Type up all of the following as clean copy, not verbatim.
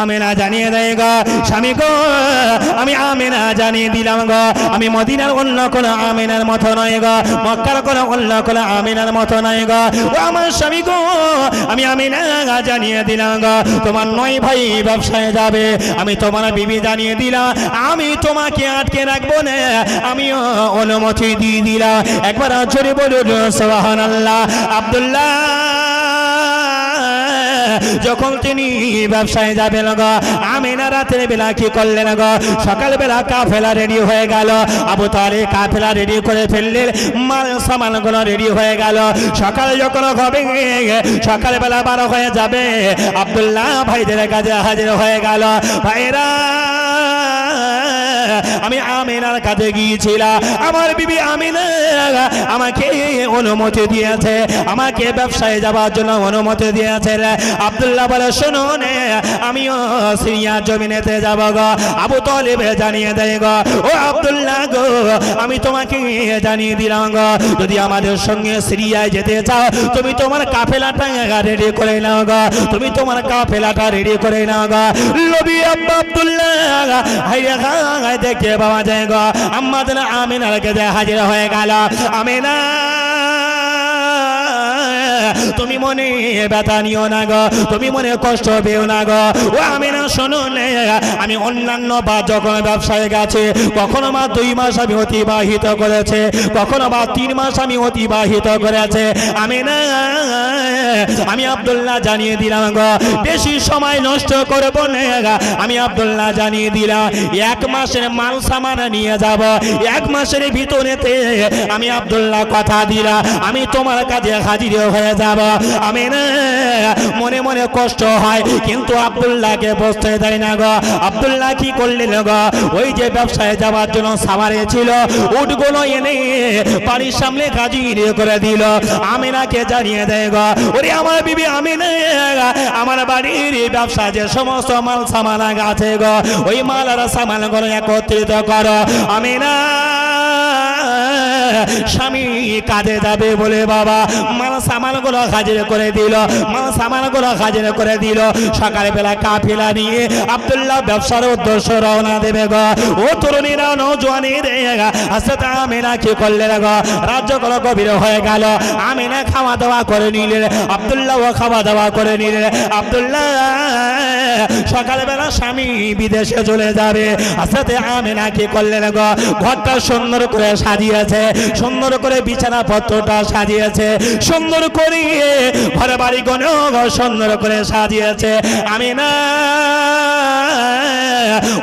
আমেনা জানিয়ে দেয় গো স্বামী গো আমি আমেনা জানিয়ে দিলাম গো আমি মদিনার অন্য কোন আমেনার মতো নয় গো মক্কার কোন অন্য কোন আমেনার মতো নয় গো ও আমার স্বামী গো আমি আমেনা জানিয়ে দিলাম গো তোমার 9 ভাই ব্যবসায় যাবে আমি তোমার বিবি জানিয়ে দিলাম আমি তোমাকে আটকে রাখবো না আমি অনুমতি দিয়ে দিলাম একবার জোরে বলুন সুবহানাল্লাহ আব্দুল্লাহ যখন তিনি ব্যবসায় যাবেন গো আমিনা রাতের বেলা কি করলেন গো সকালবেলা কাফেলা রেডি হয়ে গেল আবু তালেব কাফেলা রেডি করে ফেললেন মাল সামানগুলো রেডি হয়ে গেল সকাল যখন হবে সকালবেলা 12 হয়ে যাবে আব্দুল্লাহ ভাইদের কাছে হাজির হয়ে গেল ভাইরা আমি আমিনার কাছে গিয়েছিলাম আমার বিবি আমিনা আমাকে অনুমতি দিয়েছে আমাকে ব্যবসায় যাওয়ার জন্য অনুমতি দিয়েছে আব্দুল্লাহ বলে শোনো নে আমিও সিরিয়া জমিনেতে যাব গো আবু তালেব জানিয়ে দেয় গো ও আব্দুল্লাহ গো আমি তোমাকে জানিয়ে দিলাম গো যদি আমাদের সঙ্গে সিরিয়ায় যেতে চাও তুমি তোমার কাফেলাটা রেডি করে নাও গো তুমি তোমার কাফেলাটা রেডি করে নাও গো নবী আব্দুল্লাহ হাইয়া দেখে বাবা যায় গো আমাদের আমিনার কাছে হাজির হয়ে গেল আমিনা তুমি মনে ব্যথা নিও না গো তুমি মনে কষ্ট পেও না গো ও আমিনা শোনো আমি অন্যান্য বা যখন ব্যবসায় গেছে কখনো বা 2 মাস আমি অতিবাহিত করেছে কখনো বা 3 মাস আমি অতিবাহিত করেছে আমিনা আমি আব্দুল্লাহ জানিয়ে দিলাম গো বেশি সময় নষ্ট করব না আমি আব্দুল্লাহ জানিয়ে দিলাম 1 মাসের মাল সামান নিয়ে যাব 1 মাসের ভিতরেতে আমি আব্দুল্লাহ কথা দিলাম আমি তোমার কাছে হাজির হয়ে যাব আমিনা মনে মনে কষ্ট হয় কিন্তু আব্দুল্লাহকে বসতে দেয় না গো আব্দুল্লাহ কি করলেন গো ওই যে ব্যবসায় যাওয়ার জন্য সামারে ছিল উটগুলো এনে বাড়ির সামনে হাজির করে দিল আমিনাকে জানিয়ে দেয় গো ওরে আমার বিবি আমিনা আমার বাড়ির ব্যবসা যে সমস্ত মাল সামান আছে গো ওই মাল আর সামানগুলো একত্রিত করো আমিনা স্বামী কাজে যাবে বলে বাবা মাল সামানগুলো হাজির করে দিল মাল সামানগুলো হাজির করে দিল সকালবেলা কাফেলা নিয়ে আব্দুল্লাহ ব্যবসার উদ্দেশ্যে রওনা দেবে গো ও তরুণীরা নওজওয়ানেরা হযরত আমিনা কি করলেন গো রাজ্যগুলো গভীর হয়ে গেল আমিনা খাওয়া দাওয়া করে নিলেন আব্দুল্লাহও খাওয়া দাওয়া করে নিলেন আব্দুল্লাহ সকালবেলা স্বামী বিদেশে চলে যাবে হযরত আমিনা কি করলেন গো ঘরটা সুন্দর করে সাজিয়েছে সুন্দর করে বিছানা পত্রটা সাজিয়েছে সুন্দর করে ঘরে বাড়ি গনো সুন্দর করে সাজিয়েছে আমিনা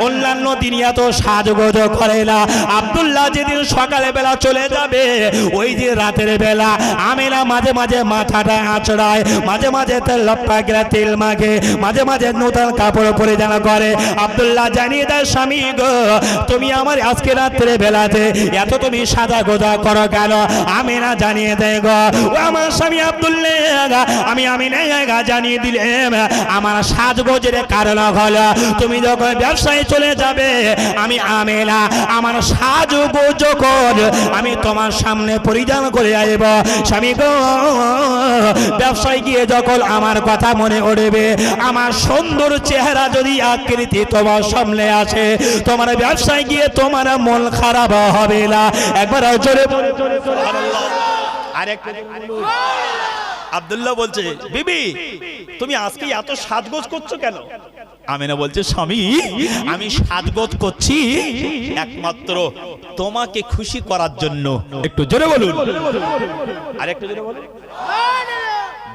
অন্যান্য দিন এত সাজগোজ করে না আব্দুল্লাহ যেদিন সকালে বেলা চলে যাবে ওই যে রাতের বেলা আমিনা মাঝে মাঝে মাথাটা আঁচড়ায় মাঝে মাঝে তেল মাখে মাঝে মাঝে নতুন কাপড় পরিধান করে আব্দুল্লাহ জানিয়ে দেয় স্বামী গো তুমি আমার আজকে রাতের বেলাতে এত তুমি সাজা গোজা করো কেন আমিনা জানিয়ে দেয় গো ও আমার স্বামী আব্দুল্লাহ আমি আমিনা জানিয়ে দিলাম আমার সাজগোজের কারণ হলো তুমি যখন ব্যবসায় চলে যাবে আমি আমিনা আমার সাজগোজ আমি তোমার সামনে পরিধান করে আসব স্বামী গো ব্যবসায় গিয়ে যখন আমার কথা মনে উঠবে আমার সুন্দর চেহারা যদি আকৃতি তোমার সামনে আসে তোমার ব্যবসায় গিয়ে তোমার মন খারাপ হবে না একবার জোরে সুবহানাল্লাহ আরেকটা আব্দুল্লাহ বলছে বিবি তুমি আজকে এত সাজগোজ করছো কেন আমিনা বলছে স্বামী আমি সাজগোজ করছি একমাত্র তোমাকে খুশি করার জন্য একটু জোরে বলুন আরেকটু জোরে বলুন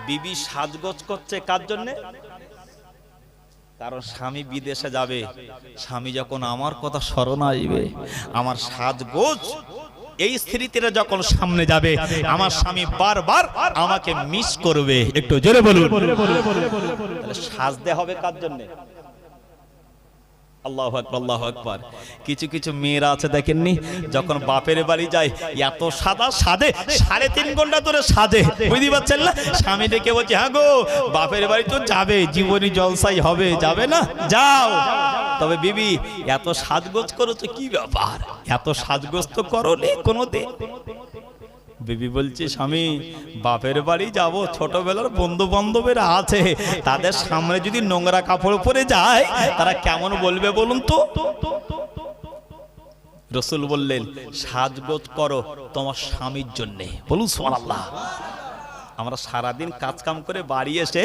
বিবি সাজগোজ করছে কার জন্য কারণ স্বামী বিদেশে যাবে স্বামী যখন আমার কথা স্মরণ আসবে আমার সাজগোজ এই স্মৃতিটা যখন সামনে যাবে আমার স্বামী বারবার আমাকে মিস করবে একটু জোরে বলুন তাহলে সাজতে হবে কার জন্য আল্লাহু আকবার আল্লাহু আকবার কিছু কিছু মেয়েরা আছে দেখেননি যখন বাপের বাড়ি যায় এত সাদা সাজে 3.5 ঘন্টা ধরে সাজে বুঝতে পারছেন না স্বামী ডেকে বলছে হ্যাঁ গো বাপের বাড়ি তো যাবে জীবনী জলসাই হবে যাবে না যাও তবে বিবি এত সাজগোজ করেছো কি ব্যাপার এত সাজগোজ তো করোনি কোনোদিন বিবি বলছে স্বামী বাপের বাড়ি যাব, ছোটবেলার বন্ধু বান্ধবেরা আছে, তাদের সামনে যদি নোংরা কাপড় পরে যায় তারা কেমন বলবে বলুন তো। রাসূল বললেন সাজগোজ করো তোমার স্বামীর জন্য। বলুন সুবহানাল্লাহ। আমরা সারাদিন কাজ কাম করে বাড়ি এসে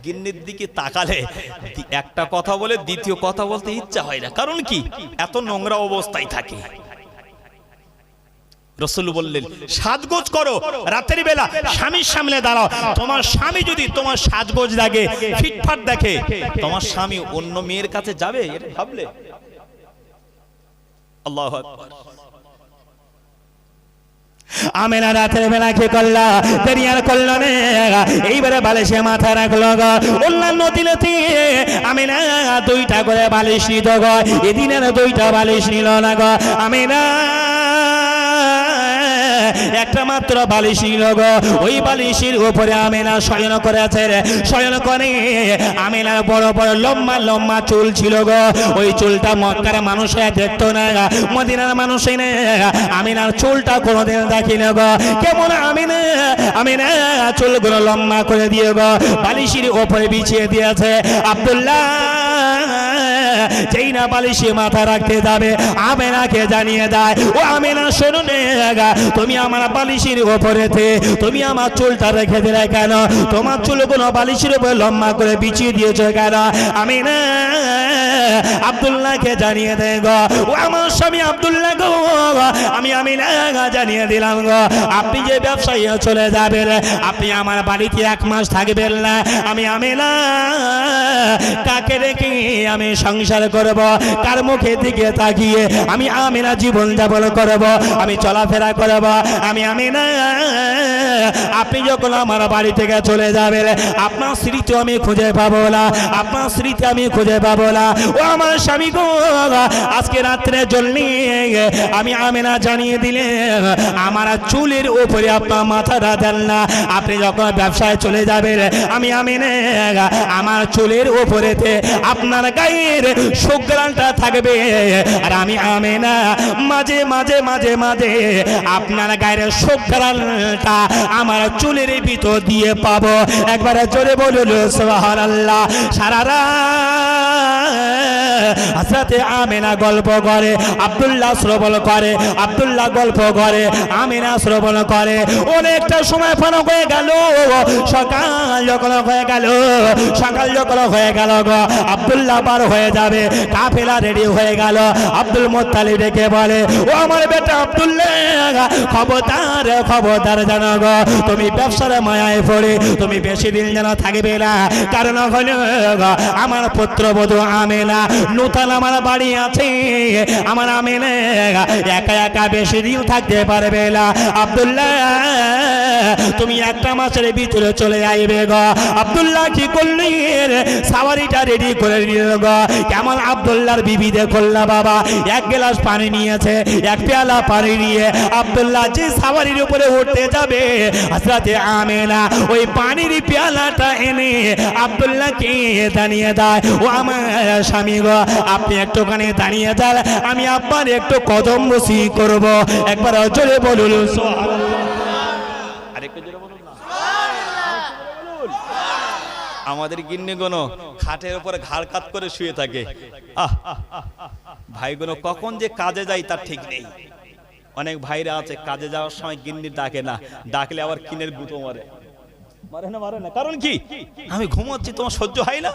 গিন্নির দিকে তাকালে একটা কথা বলে দ্বিতীয় কথা বলতে ইচ্ছা হয় না, কারণ কি এত নোংরা অবস্থায় থাকে। রাসূল বললেন সাজগোজ করো, রাতের বেলা স্বামীর সামনে দাঁড়াও। তোমার স্বামী যদি তোমার সাজগোজ লাগে, ফিটফাট দেখে, তোমার স্বামী অন্য মেয়ের কাছে যাবে এটা ভাবলে? আল্লাহু আকবার। আমেনা রাতের বেলা কি করলা, দেরি আর করলো না, এইবারে বালিশে মাথা রাখলো গো। অন্যান্য দিনেতে আমেনা 2টা করে বালিশ নিত গো, এদিনের 2টা বালিশ নিল না গো। আমেনা একটা মাত্র বালিশ নিল গো। ওই বালিশের উপরে আমেনা শয়ন করেছে। শয়ন করে আমেনার বড় বড় লম্বা লম্বা চুল ছিল গো। ওই চুলটা মক্কার মানুষে দেখতো না, মদিনার মানুষে না। আমেনার চুলটা কোনোদিন দেখি না গো। কেমন আমেনা চুলগুলো লম্বা করে দিয়ে গো বালিশের উপরে বিছিয়ে দিয়েছে। আব্দুল্লাহ যেই না বালিশে মাথা রাখতে যাবে আমেনাকে জানিয়ে দেয়, ও আমেনা শোনো না, তুমি আমার বালিশের উপরেতে তুমি আমার চুলটা রেখে দিলে কেন? তোমার চুলগুলো বালিশের উপরে লম্বা করে বিছিয়ে দিয়েছো কেন? আমেনা আব্দুল্লাহকে জানিয়ে দেয় গো, ও আমার স্বামী আব্দুল্লাহ গো, আমি আমেনা জানিয়ে দিলাম গো, আপনি যে ব্যবসায়ী চলে যাবেন, আপনি আমার বাড়িতে 1 মাস থাকবেন না। আমি আমেনা কাকে রেখে আমি সংসার করব, কার মুখের দিকে তাকিয়ে আমি আমেনা জীবন যাপন করব, আমি চলাফেরা করব? আমি আমেনা আপনি যখন আমার বাড়ি থেকে চলে যাবেন আপনার স্মৃতি আমি খুঁজে পাবো না, আপনার স্মৃতি আমি খুঁজে পাবো না। ও আমার স্বামী গো, আজকে রাত্রে জলনি আমি আমেনা জানিয়ে দিলে আমার চুলের উপরে আপনার মাথাটা দেন না। আপনি যখন ব্যবসায় চলে যাবেন আমি আমেনা আমার চুলের উপরেতে আপনার গায়ের সুঘ্রাণটা থাকবে, আর আমি আমেনা মাঝে মাঝে মাঝে মাঝে আপনার গায়ের সুঘ্রাণটা আমার চুলের ভিতর দিয়ে পাবো। একবারে জোরে বলুন সুবহানাল্লাহ। সারা রাত হযরতে আমেনা গল্প করে, আব্দুল্লাহ শ্রবণ করে, আব্দুল্লাহ গল্প করে, আমেনা শ্রবণ করে। অনেকটা সময় পার হয়ে গেল, সকাল যখন হয়ে গেল, সকাল যখন হয়ে গেল গো, আব্দুল্লাহ বার হয়ে যাবে, কাফেলা রেডি হয়ে গেল। আব্দুল মুত্তালিব ডেকে বলে, ও আমার বেটা আব্দুল্লাহ, খবরদার খবরদার জানো গো, তুমি ব্যবসার মায়ায় পড়ে তুমি বেশি দিন যেন থাকবে না। কারণ হলো আমার পুত্রবধূ আমেনা নূতন আমার বাড়ি আছে, আমার আমেনা একা একা বেশি দিন থাকতে পারবে না। আব্দুল্লাহ তুমি 1টা মাসের ভিতরে চলে আইবে গো। আব্দুল্লাহ কি করলি, সাওয়ারিটা রেডি করে নিল গো। কেমন আব্দুল্লাহর বিবি দেখল না বাবা, 1 গ্লাস পানি নিয়েছে, 1 পেয়ালা পানি নিয়ে আব্দুল্লাহ যে সাওয়ারির উপরে উঠতে যাবে হযরতে আমেনা ওই পানির পেয়ালাটা এনে আব্দুল্লাহকে দাঁড়িয়ে দেয়, ও আমার স্বামী গো, আপনি একটুখানি দাঁড়িয়ে যান, আমি আপনার একটু কদম বসি করব। একবার জোরে বলুন সুবহানাল্লাহ। আরেকটু জোরে বলুন না সুবহানাল্লাহ। আমাদের গিন্নিগুলো খাটের উপরে ঘাড় কাত করে শুয়ে থাকে। ভাইগুলো কখন যে কাজে যায় তার ঠিক নেই। অনেক ভাইরা আছে কাজে যাওয়ার সময় গিন্নি ডাকে না, ডাকলে আবার কিনের গুঁতো মারে না। কারণ কি, আমি ঘুমোচ্ছি তোমার সহ্য হয় না,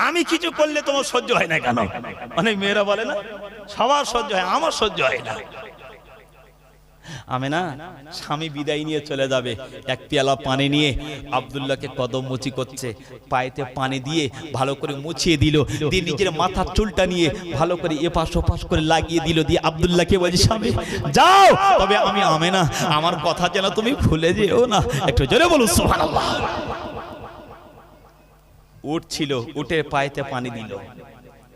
আমি কিছু করলে তোমার সহ্য হয় না কেন? অনেক মেয়েরা বলে না সবার সহ্য হয়, আমার সহ্য হয় না। আমেনা স্বামী বিদায় নিয়ে চলে যাবে, 1 পেয়ালা পানি নিয়ে আব্দুল্লাহকে কদম মুচি করছে, পায়েতে পানি দিয়ে ভালো করে মুছিয়ে দিল, দিয়ে নিজের মাথার চুলটা নিয়ে ভালো করে এপাশ ওপাশ করে লাগিয়ে দিল, দিয়ে আব্দুল্লাহকে বলছে স্বামী যাও, তবে আমি আমেনা আমার কথা যেন তুমি ভুলে যেও না। একটু জোরে বলুন সুবহানাল্লাহ। উঠছিল, উঠে পায়েতে পানি দিল।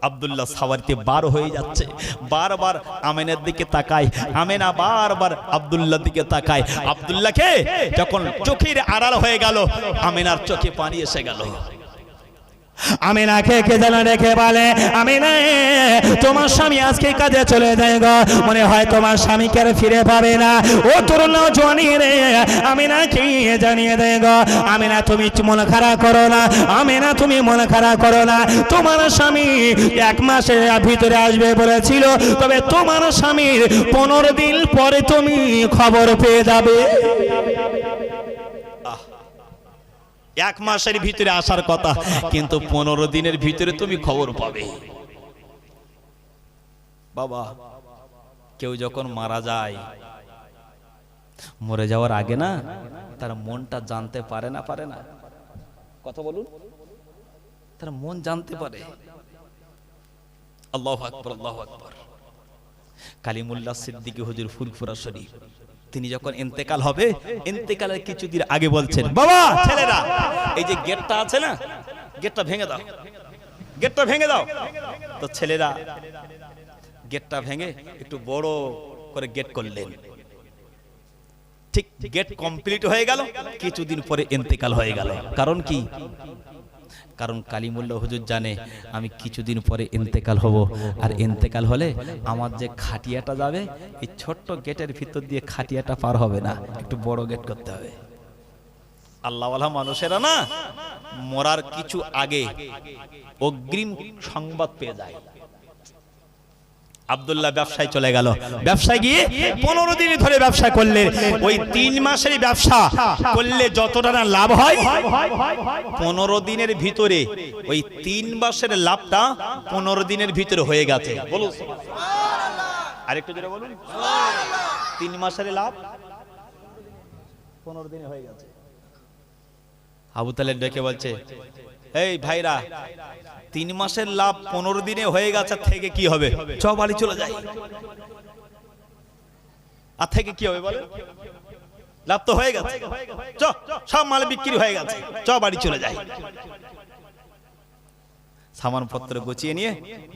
আব্দুল্লাহ সাওয়ারিতে বার হয়ে যাচ্ছে, বারবার আমেনার দিকে তাকায়, আমেনা বারবার আব্দুল্লাহর দিকে তাকায়। আব্দুল্লাহকে যখন চোখের আড়াল হয়ে গেল, আমেনার চোখে পানি এসে গেল। আমিনাকে কে যেন রেখে বলে, আমিনা তোমার স্বামী আজকে কাজে চলে যায় গো, মনে হয় তোমার স্বামীকে আর ফিরে পাবে না। ও তরুণ জওয়ানি রে, আমিনাকে জানিয়ে দেয় গো, আমিনা তুমি মন খারাপ করো না, আমিনা তুমি মন খারাপ করো না, তোমার স্বামী 1 মাসের ভিতরে আসবে বলেছিল, তবে তোমার স্বামীর 15 দিন পরে তুমি খবর পেয়ে যাবে। 1 মাসের ভিতরে আসার কথা, কিন্তু 15 দিনের ভিতরে তুমি খবর পাবে। বাবা, কেউ যখন মারা যায়, মরে যাওয়ার আগে না তার মনটা জানতে পারে না, কথা বলুন, তার মন জানতে পারে। আল্লাহু আকবার, আল্লাহু আকবার। কালিমুল্লাহ সিদ্দিকী হুজুর ফুরফুরা শরীফ, তিনি যখন ইন্তেকাল হবে, ইন্তেকালের কিছুদিন আগে বলছেন, বাবা ছেলেরা এই যে গেটটা আছে না, গেটটা ভেঙে দাও, গেটটা ভেঙে দাও। তো ছেলেরা গেটটা ভেঙে একটু বড় করে গেট করলেন। ঠিক গেট কমপ্লিট হয়ে গেল, কিছুদিন পরে ইন্তেকাল হয়ে গেল। কারণ কি? কারণ কালিমুল্লাহ হুজুর জানে আমি কিছুদিন পরে ইন্তেকাল হব, আর ইন্তেকাল হলে আমার যে খাটিয়াটা যাবে, এই ছোট্ট গেটের ভিতর দিয়ে খাটিয়াটা পার হবে না, একটু বড় গেট করতে হবে। আল্লাহওয়ালা মানুষেরা না মরার কিছু আগে অগ্রিম সংবাদ পেয়ে যায়। আব্দুল্লাহ ব্যবসায় চলে গেল, ব্যবসায় গিয়ে 15 দিন ধরে ব্যবসা করলেন। ওই 3 মাসের ব্যবসা করলে যতটা না লাভ হয়, 15 দিনের ভিতরে ওই 3 মাসের লাভটা 15 দিনের ভিতরে হয়ে গেছে। বলুন সুবহানাল্লাহ, আরেকটু জোরে বলুন সুবহানাল্লাহ। 3 মাসের লাভ 15 দিনে হয়ে গেছে। আবু তালেব ডেকে বলছে, এই ভাইরা, 3 মাসের লাভ 15 দিনে হয়ে গেছে, থেকে কি হবে? চ বাড়ি চলে যাই। আর থেকে কি হবে বলে? লাভ তো হয়ে গেছে, চ সব মাল বিক্রি হয়ে গেছে, চ বাড়ি চলে যাই। সামানপত্র গুছিয়ে নিয়ে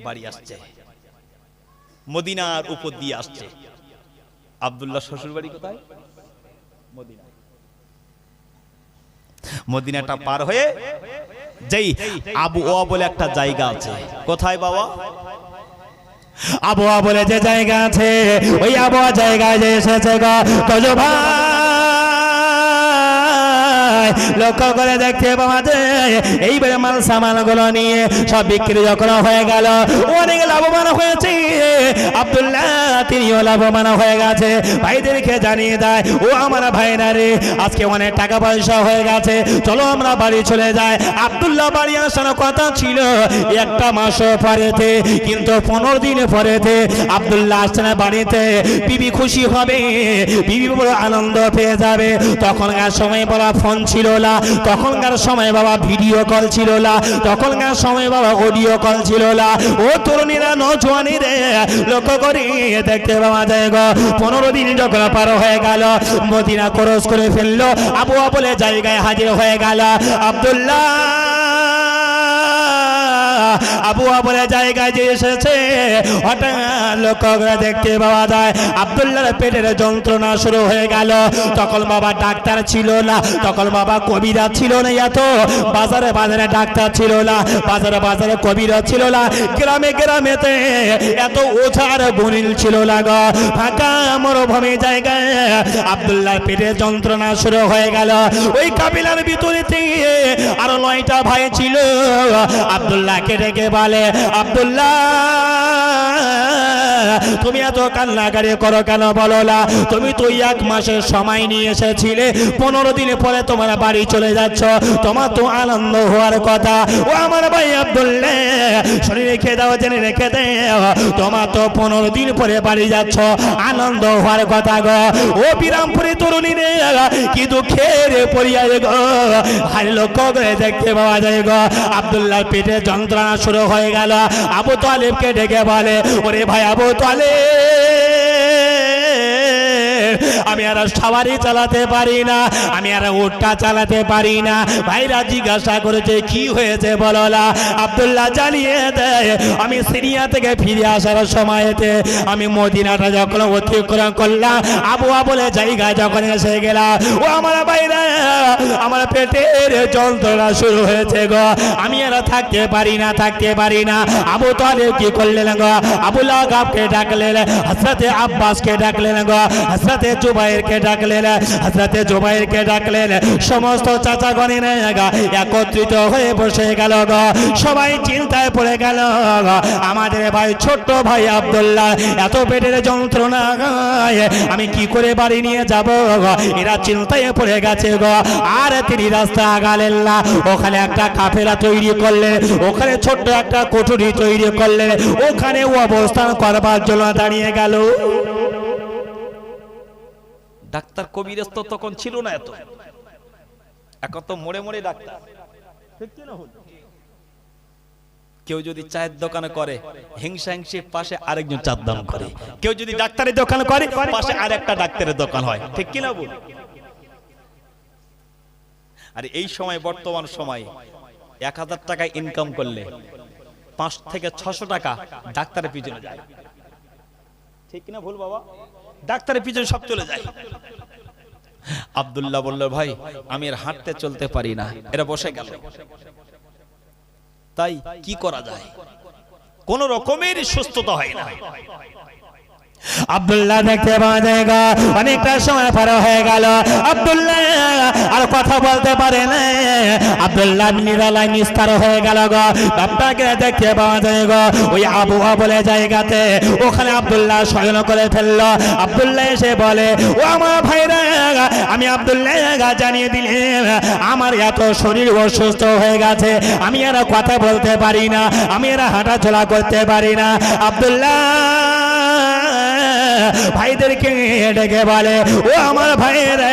বাড়ি আসছে, মদিনার উপর দিয়ে আসছে। আব্দুল্লাহ শ্বশুর বাড়ি কোথায়? মদিনা। মদিনাটা পার হয়ে যেই আবওয়া বলে একটা জায়গা আছে। কোথায় বাবা? আবওয়া বলে যে জায়গা আছে, ওই আবওয়া জায়গায় যে এসেছে গো তোজো ভাই, লক্ষ্য করে দেখতে পাওয়া যায় এইবারে মাল সামানগুলো নিয়ে সব বিক্রি যখন হয়ে গেল, অনেক লাভবান হয়েছে। আব্দুল্লাহ তিনিও লাভবান হয়ে গেছে। ভাইদেরকে জানিয়ে দেয়, ও আমার ভাইরা রে, আজকে অনেক টাকা পয়সা হয়ে গেছে, চলো আমরা বাড়ি চলে যাই। আব্দুল্লাহ বাড়ি আসার কথা ছিল 1 মাস পরেতে, কিন্তু 15 দিন পরেতে আব্দুল্লাহ আসছে না বাড়িতে। বিবি খুশি হবে, বিবি বড় আনন্দ পেয়ে যাবে। তখনকার সময় বলা ফোন ছিল না, তখনকার সময় বাবা ভিডিও কল ছিল না, তখনকার সময় বাবা অডিও কল ছিল না। ও তরুণীরা, নজওয়ানিরা, লক্ষ্য করে দেখতে পাওয়া যায় গো 15 দিন যখন পার হয়ে গেল, মদিনা ক্রস করে ফেললো, আবওয়া বলে জায়গায় হাজির হয়ে গেল আব্দুল্লাহ। আবওয়া বলে জায়গায় যে এসেছে, হঠাৎ লক্ষ্য করে দেখতে পাওয়া যায় আব্দুল্লাহর পেটের যন্ত্রণা শুরু হয়ে গেল। তখন বাবা ডাক্তার ছিল না, তখন বাবা কবিরা ছিল না, এত বাজারে বাজারে ডাক্তার ছিল না, বাজারে বাজারে কবিরা ছিল না, গ্রামে গ্রামেতে এত ওঝার বনিল ছিল না গো। ফাঁকা মরুভূমি জায়গায় আব্দুল্লাহর পেটের যন্ত্রণা শুরু হয়ে গেল। ওই কাবিলার ভিতরে আরো 9টা ভাই ছিল। আব্দুল্লাহকে ডেকে বলে, আব্দুল্লাহ তুমি এত কান্নাকারি করো কেন বলো না? তুমি তো 1 মাসের সময় নিয়ে এসেছিলে, 15 দিন পরে তোমার বাড়ি চলে যাচ্ছ, তোমার তো আনন্দ হওয়ার কথা। ও আমার ভাই আব্দুল্লাহ, শরীর রেখে দাও, জেনে রেখে দাও, তোমার তো 15 দিন পরে বাড়ি যাচ্ছ, আনন্দ হওয়ার কথা গো। ও বিরামপুরি তরুণী রে, কি দুঃখের পরিয়ায় গো। হারি লক্ষ্য করে দেখতে পাওয়া যায় গো আব্দুল্লাহর পেটে যন্ত্রণা শুরু হয়ে গেল। আবু তালেবকে ডেকে বলে, ওরে ভাই আবু তালেব, আমি আর সবারই চালাতে পারি না, আমি আর উটটা চালাতে পারি না। ভাইরা জিজ্ঞাসা করেছে কি হয়েছে বলো না। আব্দুল্লাহ জানিয়ে দেয়, আমি সিরিয়া থেকে ফিরে আসার সময়তে আমি মদিনাটা যখন অতিক্রম করলাম, আবুয়া বলে জায়গায় যখন এসে গেলাম, ও আমার ভাইরা, আমার পেটের যন্ত্রণা শুরু হয়েছে গো, আমি আর থাকতে পারি না, থাকতে পারি না। আবু তালেব কি করলেন গো, আবু লাহাবকে ডাকলেন, হযরতে আব্বাসকে ডাকলেন গো, হযরতে জুবাইরকে ডাকলেন, হযরতে জুবাইরকে ডাকলেন। সমস্ত চাচাগণেরা একত্রিত হয়ে বসে গেল গো। সবাই চিন্তায় পড়ে গেল, আমাদের ভাই ছোট্ট ভাই আব্দুল্লাহ এত পেটের যন্ত্রণা, আমি কি করে বাড়ি নিয়ে যাব। এরা চিন্তায় পড়ে গেছে গো। আর তিনি রাস্তা আগালেন না, ওখানে একটা কাফেলা তৈরি করলেন, ওখানে ছোট্ট একটা কুঠুরি তৈরি করলেন, ওখানে অবস্থান করবার জন্য দাঁড়িয়ে গেল। ডাক্তার কবিরাজ তো তখন ছিল না এত, এখন তো মোড়ে মোড়ে ডাক্তার। ঠিক কি না? কেউ যদি চায়ের দোকানে করে, হিংসা হিংসি পাশে আরেকজন চার দাম করে। কেউ যদি ডাক্তারের দোকান করে, পাশে আরেকটা ডাক্তারের দোকান হয়। ঠিক কি না বল? আর এই সময়, বর্তমান সময় 1000 টাকা ইনকাম করলে 5 থেকে 600 টাকা ডাক্তারের পিছনে যায়। ঠিক কি না ভুল বাবা? ডাক্তারের পিছনে সব চলে যায়। আব্দুল্লাহ বলল, ভাই আমি আর হাঁটতে চলতে পারি না। এরা বসে গেল, তাই কি করা যায়? কোন রকমের সুস্থতা হয় না। আব্দুল্লাহ দেখতে পাওয়া যায় গো, অনেকটা সময় পার হয়ে গেল। আব্দুল্লাহ আর কথা বলতে পারে না। আব্দুল্লাহ নিরালায় নিস্তার হয়ে গেল গো। বাপ্পাকে দেখতে পাওয়া যায় গো, ওই আবুয়া বলে জায়গাতে, ওখানে আব্দুল্লাহ শয়ন করে ফেললো। আব্দুল্লাহ এসে বলে, ও আমার ভাইরা, আমি আব্দুল্লাহ জানিয়ে দিলেন আমার এত শরীর অসুস্থ হয়ে গেছে, আমি আর কথা বলতে পারি না, আমি আর হাঁটাচলা করতে পারি না। আব্দুল্লাহ ভাইদেরকে ডেকে বলে, ও আমার ভাইয়েরা,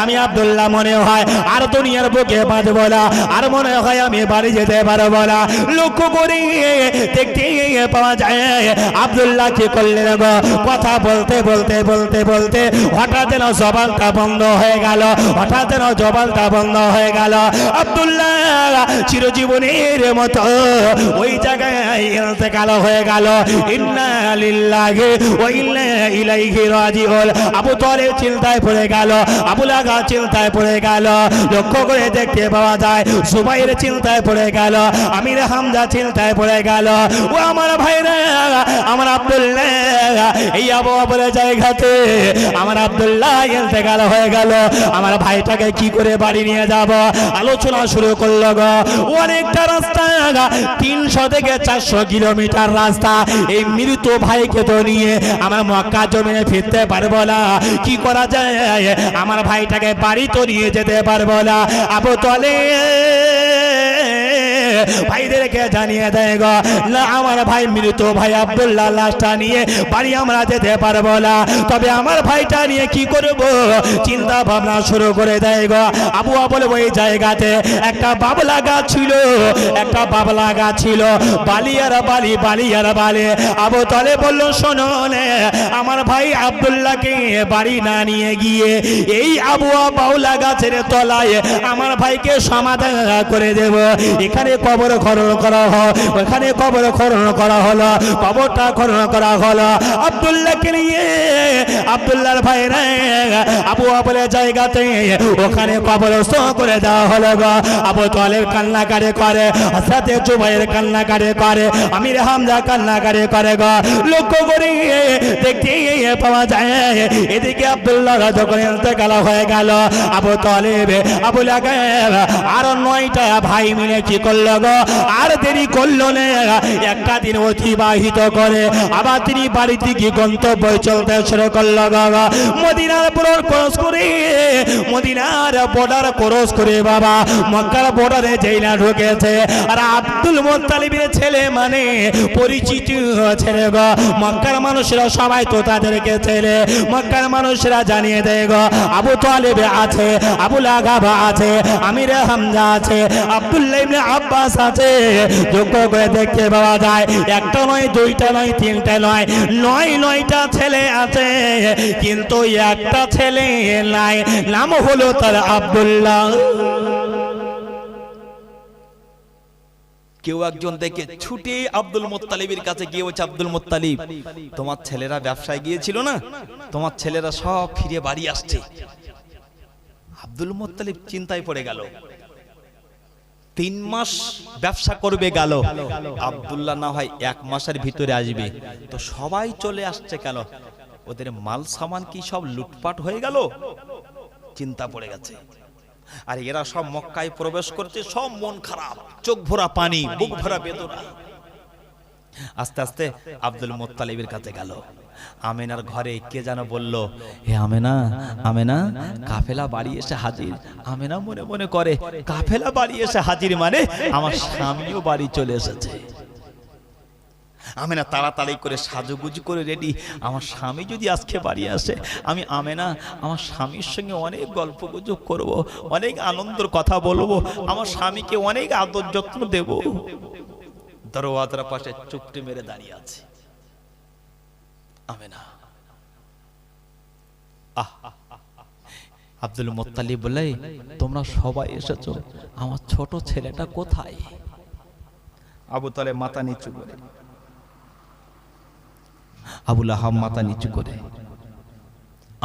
আমি আব্দুল্লাহ মনে হয় আর দুনিয়ার বুকে বাঁচবো না, আর মনে হয় আমি বাড়ি যেতে পারবো না। লক্ষ্য করে দেখতে পাওয়া যায় আব্দুল্লাহ কি করলেন গো, কথা বলতে বলতে বলতে বলতে হঠাৎ যেন জবানটা বন্ধ হয়ে গেল, হঠাৎ যেন জবানটা বন্ধ হয়ে গেল। আব্দুল্লাহ চিরজীবনের মতো ওই জায়গায় ইন্তেকাল হয়ে গেল। ইন্না লিল্লাহি ওয়া ইন্না ইলাইহি রাজিউন। আবু তালেব চিন্তায় পড়ে গেল, আবু লাহাব চিন্তায় পড়ে গেল। লক্ষ্য করে দেখতে পাওয়া যায় জুবাইর চিন্তায় পড়ে গেল, আমির হামজা চিন্তায় পড়ে গেল। ও আমার ভাইরা, আমার আব্দুল্লাহ এই আবু বলে জায়গাতে আমার আব্দুল্লাহ ইন্তেকাল হয়ে গেল, আমার ভাইটাকে কি করে বাড়ি নিয়ে যাব। আলোচনা শুরু করলো গো। অনেকটা রাস্তা, 300 থেকে 400 কিলোমিটার রাস্তা। এই মৃত ভাইকে তো নিয়ে আমার মক্কা জমিনে ফিরতে পারবো না, কি করা যায়? আমার ভাইটাকে বাড়ি তো নিয়ে যেতে পারবো না। আবু তালেব ভাইদেরকে জানিয়ে দেয় গো, না আমার ভাই মৃত ভাই আব্দুল্লাহ লাশটা নিয়ে বাড়ি আমরা যেতে পারবো না, তবে আমার ভাইটা নিয়ে কি করব চিন্তা ভাবনা শুরু করে দেয় গো। আবুয়া বলে, ওই জায়গাতে একটা বাবলা গাছ ছিল, একটা বাবলা গাছ ছিল, বালিয়ার বালি, বালিয়ার বালি। আবু তালেব বলল, শোনো, আমার ভাই আব্দুল্লাহকে বাড়ি না নিয়ে গিয়ে এই আবুয়া বাউলা গাছের তলায় আমার ভাইকে সমাধান করে দেব। এখানে কবর খনন করা হয়, ওখানে কবর খনন করা হলো, কবরটা খনন করা হলো। আব্দুল্লাহকে নিয়ে আব্দুল্লাহর ভাইরা আবুয়া বলে জায়গাতে ওখানে কবরস্থ করে দেওয়া হলো গো। আবু তালেব কান্নাকারে করে, হযরতে জুবাইর কান্নাকারে করে, আমির হামজা কান্নাকারে করে গো। লক্ষ্য করে দেখতে পাওয়া যায় এদিকে আব্দুল্লাহ যখন ইন্তেকাল হয়ে গেল, আবু তালেব আবু লাহাব আর 9টা ভাই মিলে কি করলো গো, আর দেরি করলো না। একটা দিন অতিবাহিত করে আবার তিনি বাড়িতে কি গন্তব্য চলতে শুরু করলো গো। মদিনার বর্ডার ক্রস করে, মদিনার বর্ডার ক্রস করে বাবা মক্কার বর্ডারে যেই না ঢুকেছে, আর আব্দুল মুত্তালিবের ছেলে মানে পরিচিত ছেলে গো। মক্কার মানুষরা সবাই তো তাদেরকে ছেলে, মক্কার মানুষরা জানিয়ে দেয় গো, আবু তালেব আছে, আবু লাহাব আছে, আমির হামজা আছে, আব্দুল্লাহ ইবনে আব্বাস মাছ আছে যোগ্য করে দেখতে পাওয়া যায় একটা নয় দুইটা নয় তিনটা নয় নয়টা ছেলে আছে কিন্তু একটা ছেলে নাই নাম হলো তার আব্দুল্লাহ কেউ একজন দেখে ছুটে আব্দুল মুত্তালিবের কাছে গিয়ে বলছে আব্দুল মুত্তালিব তোমার ছেলেরা ব্যবসায় গিয়েছিল না তোমার ছেলেরা সব ফিরে বাড়ি আসছে আব্দুল মুত্তালিব চিন্তায় পড়ে গেল 3 মাস ব্যবসা করবে গেল আব্দুল্লাহ না হয় 1 মাসের ভিতরে আসবে তো সবাই চলে আসছে কেন ওদের মাল সামান কি সব লুটপাট হয়ে গেল চিন্তা পড়ে গেছে আর এরা সব মক্কায় প্রবেশ করছে সব মন খারাপ চোখ ভরা পানি বুক ভরা বেদনা আস্তে আস্তে আব্দুল মুত্তালিবের কাছে গেল আমেনার ঘরে কে যেন বলল হে আমেনা আমেনা কাফেলা বাড়ি এসে হাজির আমেনা মনে মনে করে কাফেলা বাড়ি এসে হাজির মানে আমার স্বামীও বাড়ি চলে এসেছে আমেনা তাড়াতাড়ি করে সাজুগুজু করে রেডি আমার স্বামী যদি আজকে বাড়ি আসে আমি আমেনা আমার স্বামীর সঙ্গে অনেক গল্প গুজব করবো অনেক আনন্দের কথা বলবো আমার স্বামীকে অনেক আদর যত্ন দেব দরওয়াজার পাশে চুপটি মেরে দাঁড়িয়ে আছে আমেনা আব্দুল মুত্তালিব বলে তোমরা সবাই এসেছো আমার ছোট ছেলেটা কোথায় আবু তালেব মাথা নিচু করে আবুল আহাব মাথা নিচু করে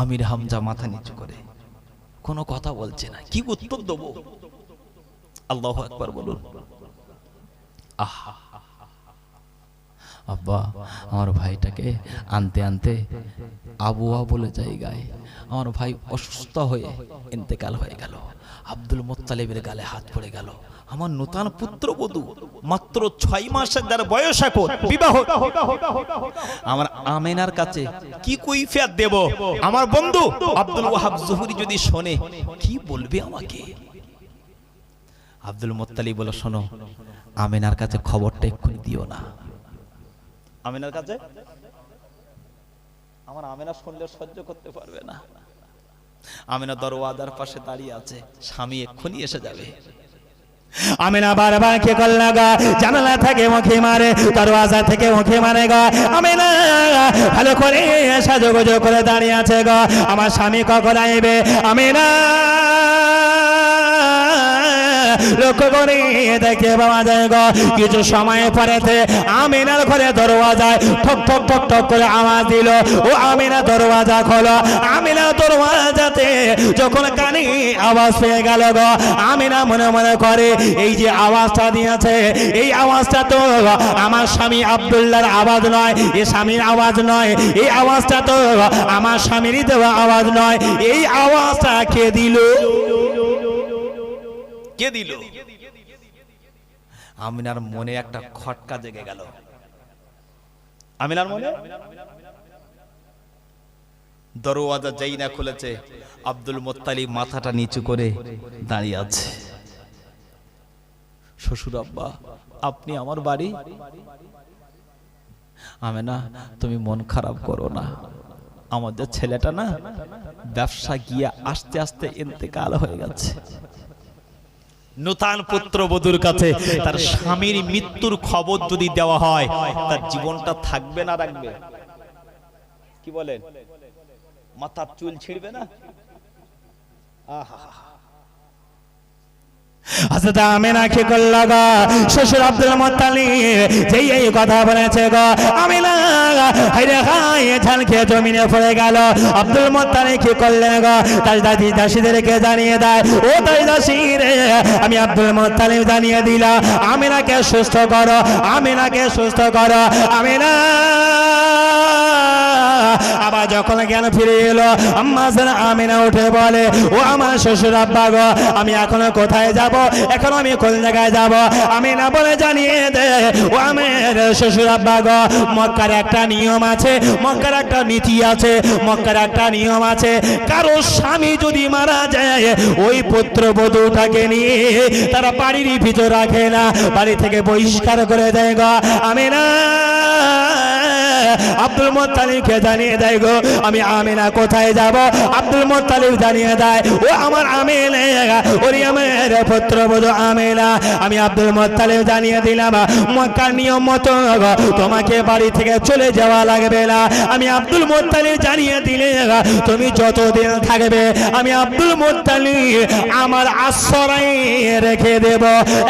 আমির হামজা মাথা নিচু করে কোনো কথা বলছে না কি উত্তর দেবো আল্লাহু আকবার বলুন আব্বা আমার ভাইটাকে আনতে আনতে আবুয়া বলে জায়গায় আমার ভাই অসুস্থ হয়ে ইন্তেকাল হয়ে গেল আব্দুল মুত্তালিবের গালে হাত পড়ে গেল আমার নূতন পুত্রবধূ মাত্র 6 মাসের যার বয়স এখন বিবাহ আমার আমেনার কাছে কি কৈফিয়ত দেব আমার বন্ধু আব্দুল ওয়াহাব জুহরি যদি শোনে কি বলবে আমাকে আব্দুল মুত্তালিব বলে শোনো আমেনার কাছে খবরটা এক্ষুনি দিও না আমেনার কাছে আমার আমেনা শুনলে সহ্য করতে পারবে না আমেনা দরওয়াজার পাশে দাঁড়িয়ে আছে স্বামী এক্ষুনি এসে যাবে আমেনা বারবার কে করলা গা জানালা থেকে মুখে মারে দরওয়াজা থেকে মুখে মারে গা আমেনা ভালো করে সাজুগুজু করে দাঁড়িয়ে আছে গা আমার স্বামী কখন আইবে আমেনা লক্ষ্য করে দেখে পাওয়া যায় গো কিছু সময় পরেতে আমিনার ঘরে দরওয়াজায় ঠক ঠক ঠক ঠক করে আওয়াজ দিল ও আমিনা দরওয়াজা খোলো আমিনা দরওয়াজাতে যখন কানে আওয়াজ পেয়ে গেল গো আমিনা মনে মনে করে এই যে আওয়াজটা দিয়েছে এই আওয়াজটা তো আমার স্বামী আব্দুল্লাহর আওয়াজ নয় এই স্বামীর আওয়াজ নয় এই আওয়াজটা তো আমার স্বামীরই দেওয়া আওয়াজ নয় এই আওয়াজটা কে দিল কে দিল আমিনার মনে একটা খটকা জেগে গেল আমিনার মনে দরওয়াজা যেই না খুলেছে আব্দুল মুত্তালিব মাথাটা নিচু করে দাঁড়িয়ে আছে শ্বশুর আব্বা আপনি আমার বাড়ি আমেনা তুমি মন খারাপ করো না আমাদের ছেলেটা না ব্যবসা গিয়ে আস্তে আস্তে ইন্তেকাল হয়ে গেছে নূতন পুত্রবধূর কাছে তার স্বামীর মৃত্যুর খবর যদি দেওয়া হয় তার জীবনটা থাকবে না রাখবে কি বলেন মাথার চুল ছিঁড়বে না আহা হযরত আমিনা কি করল গো শ্বশুর আব্দুল মুত্তালিব যেই এই কথা বলেছে গো আমিনা হায়রে হায় ঝালকে জমিনে পড়ে গেল আব্দুল মুত্তালিব কি করলেন গো তার দাদি দাসীদেরকে জানিয়ে দেয় ও তাই দাসী রে আমি আব্দুল মুত্তালিব জানিয়ে দিলাম আমিনাকে সুস্থ করো আমিনাকে সুস্থ করো আমিনা আবার যখন জ্ঞান ফিরে এলো আম্মা জান আমিনা উঠে বলে ও আমার শ্বশুর আব্বা গো আমি এখন কোথায় যাব এখন আমি কোন জায়গায় যাব আমিনা বলে জানিয়ে দে ও আমার শ্বশুর আব্বা গো মক্কার একটা নিয়ম আছে মক্কার একটা নীতি আছে মক্কার একটা নিয়ম আছে কারো স্বামী যদি মারা যায় ওই পুত্রবধূটাকে নিয়ে তারা বাড়ির ভিতর রাখে না বাড়ি থেকে বহিষ্কার করে দেয় গো আমিনা আব্দুল মুত্তালিবকে জানিয়ে দেয় গো আমি আমিনা কোথায় যাব। আব্দুল মুত্তালিব জানিয়ে দেয় ও আমার আমিনা, ওরে আমার পুত্রবধূ আমিনা, আমি আব্দুল মুত্তালিব জানিয়ে দিলাম মক্কার নিয়ম মতো তোমাকে বাড়ি থেকে চলে যাওয়া লাগবে না। আমি আব্দুল মুত্তালিব জানিয়ে দিলে তুমি যতদিন থাকবে আমি আব্দুল মুত্তালিব আমার আশ্রয়ে রেখে দেব।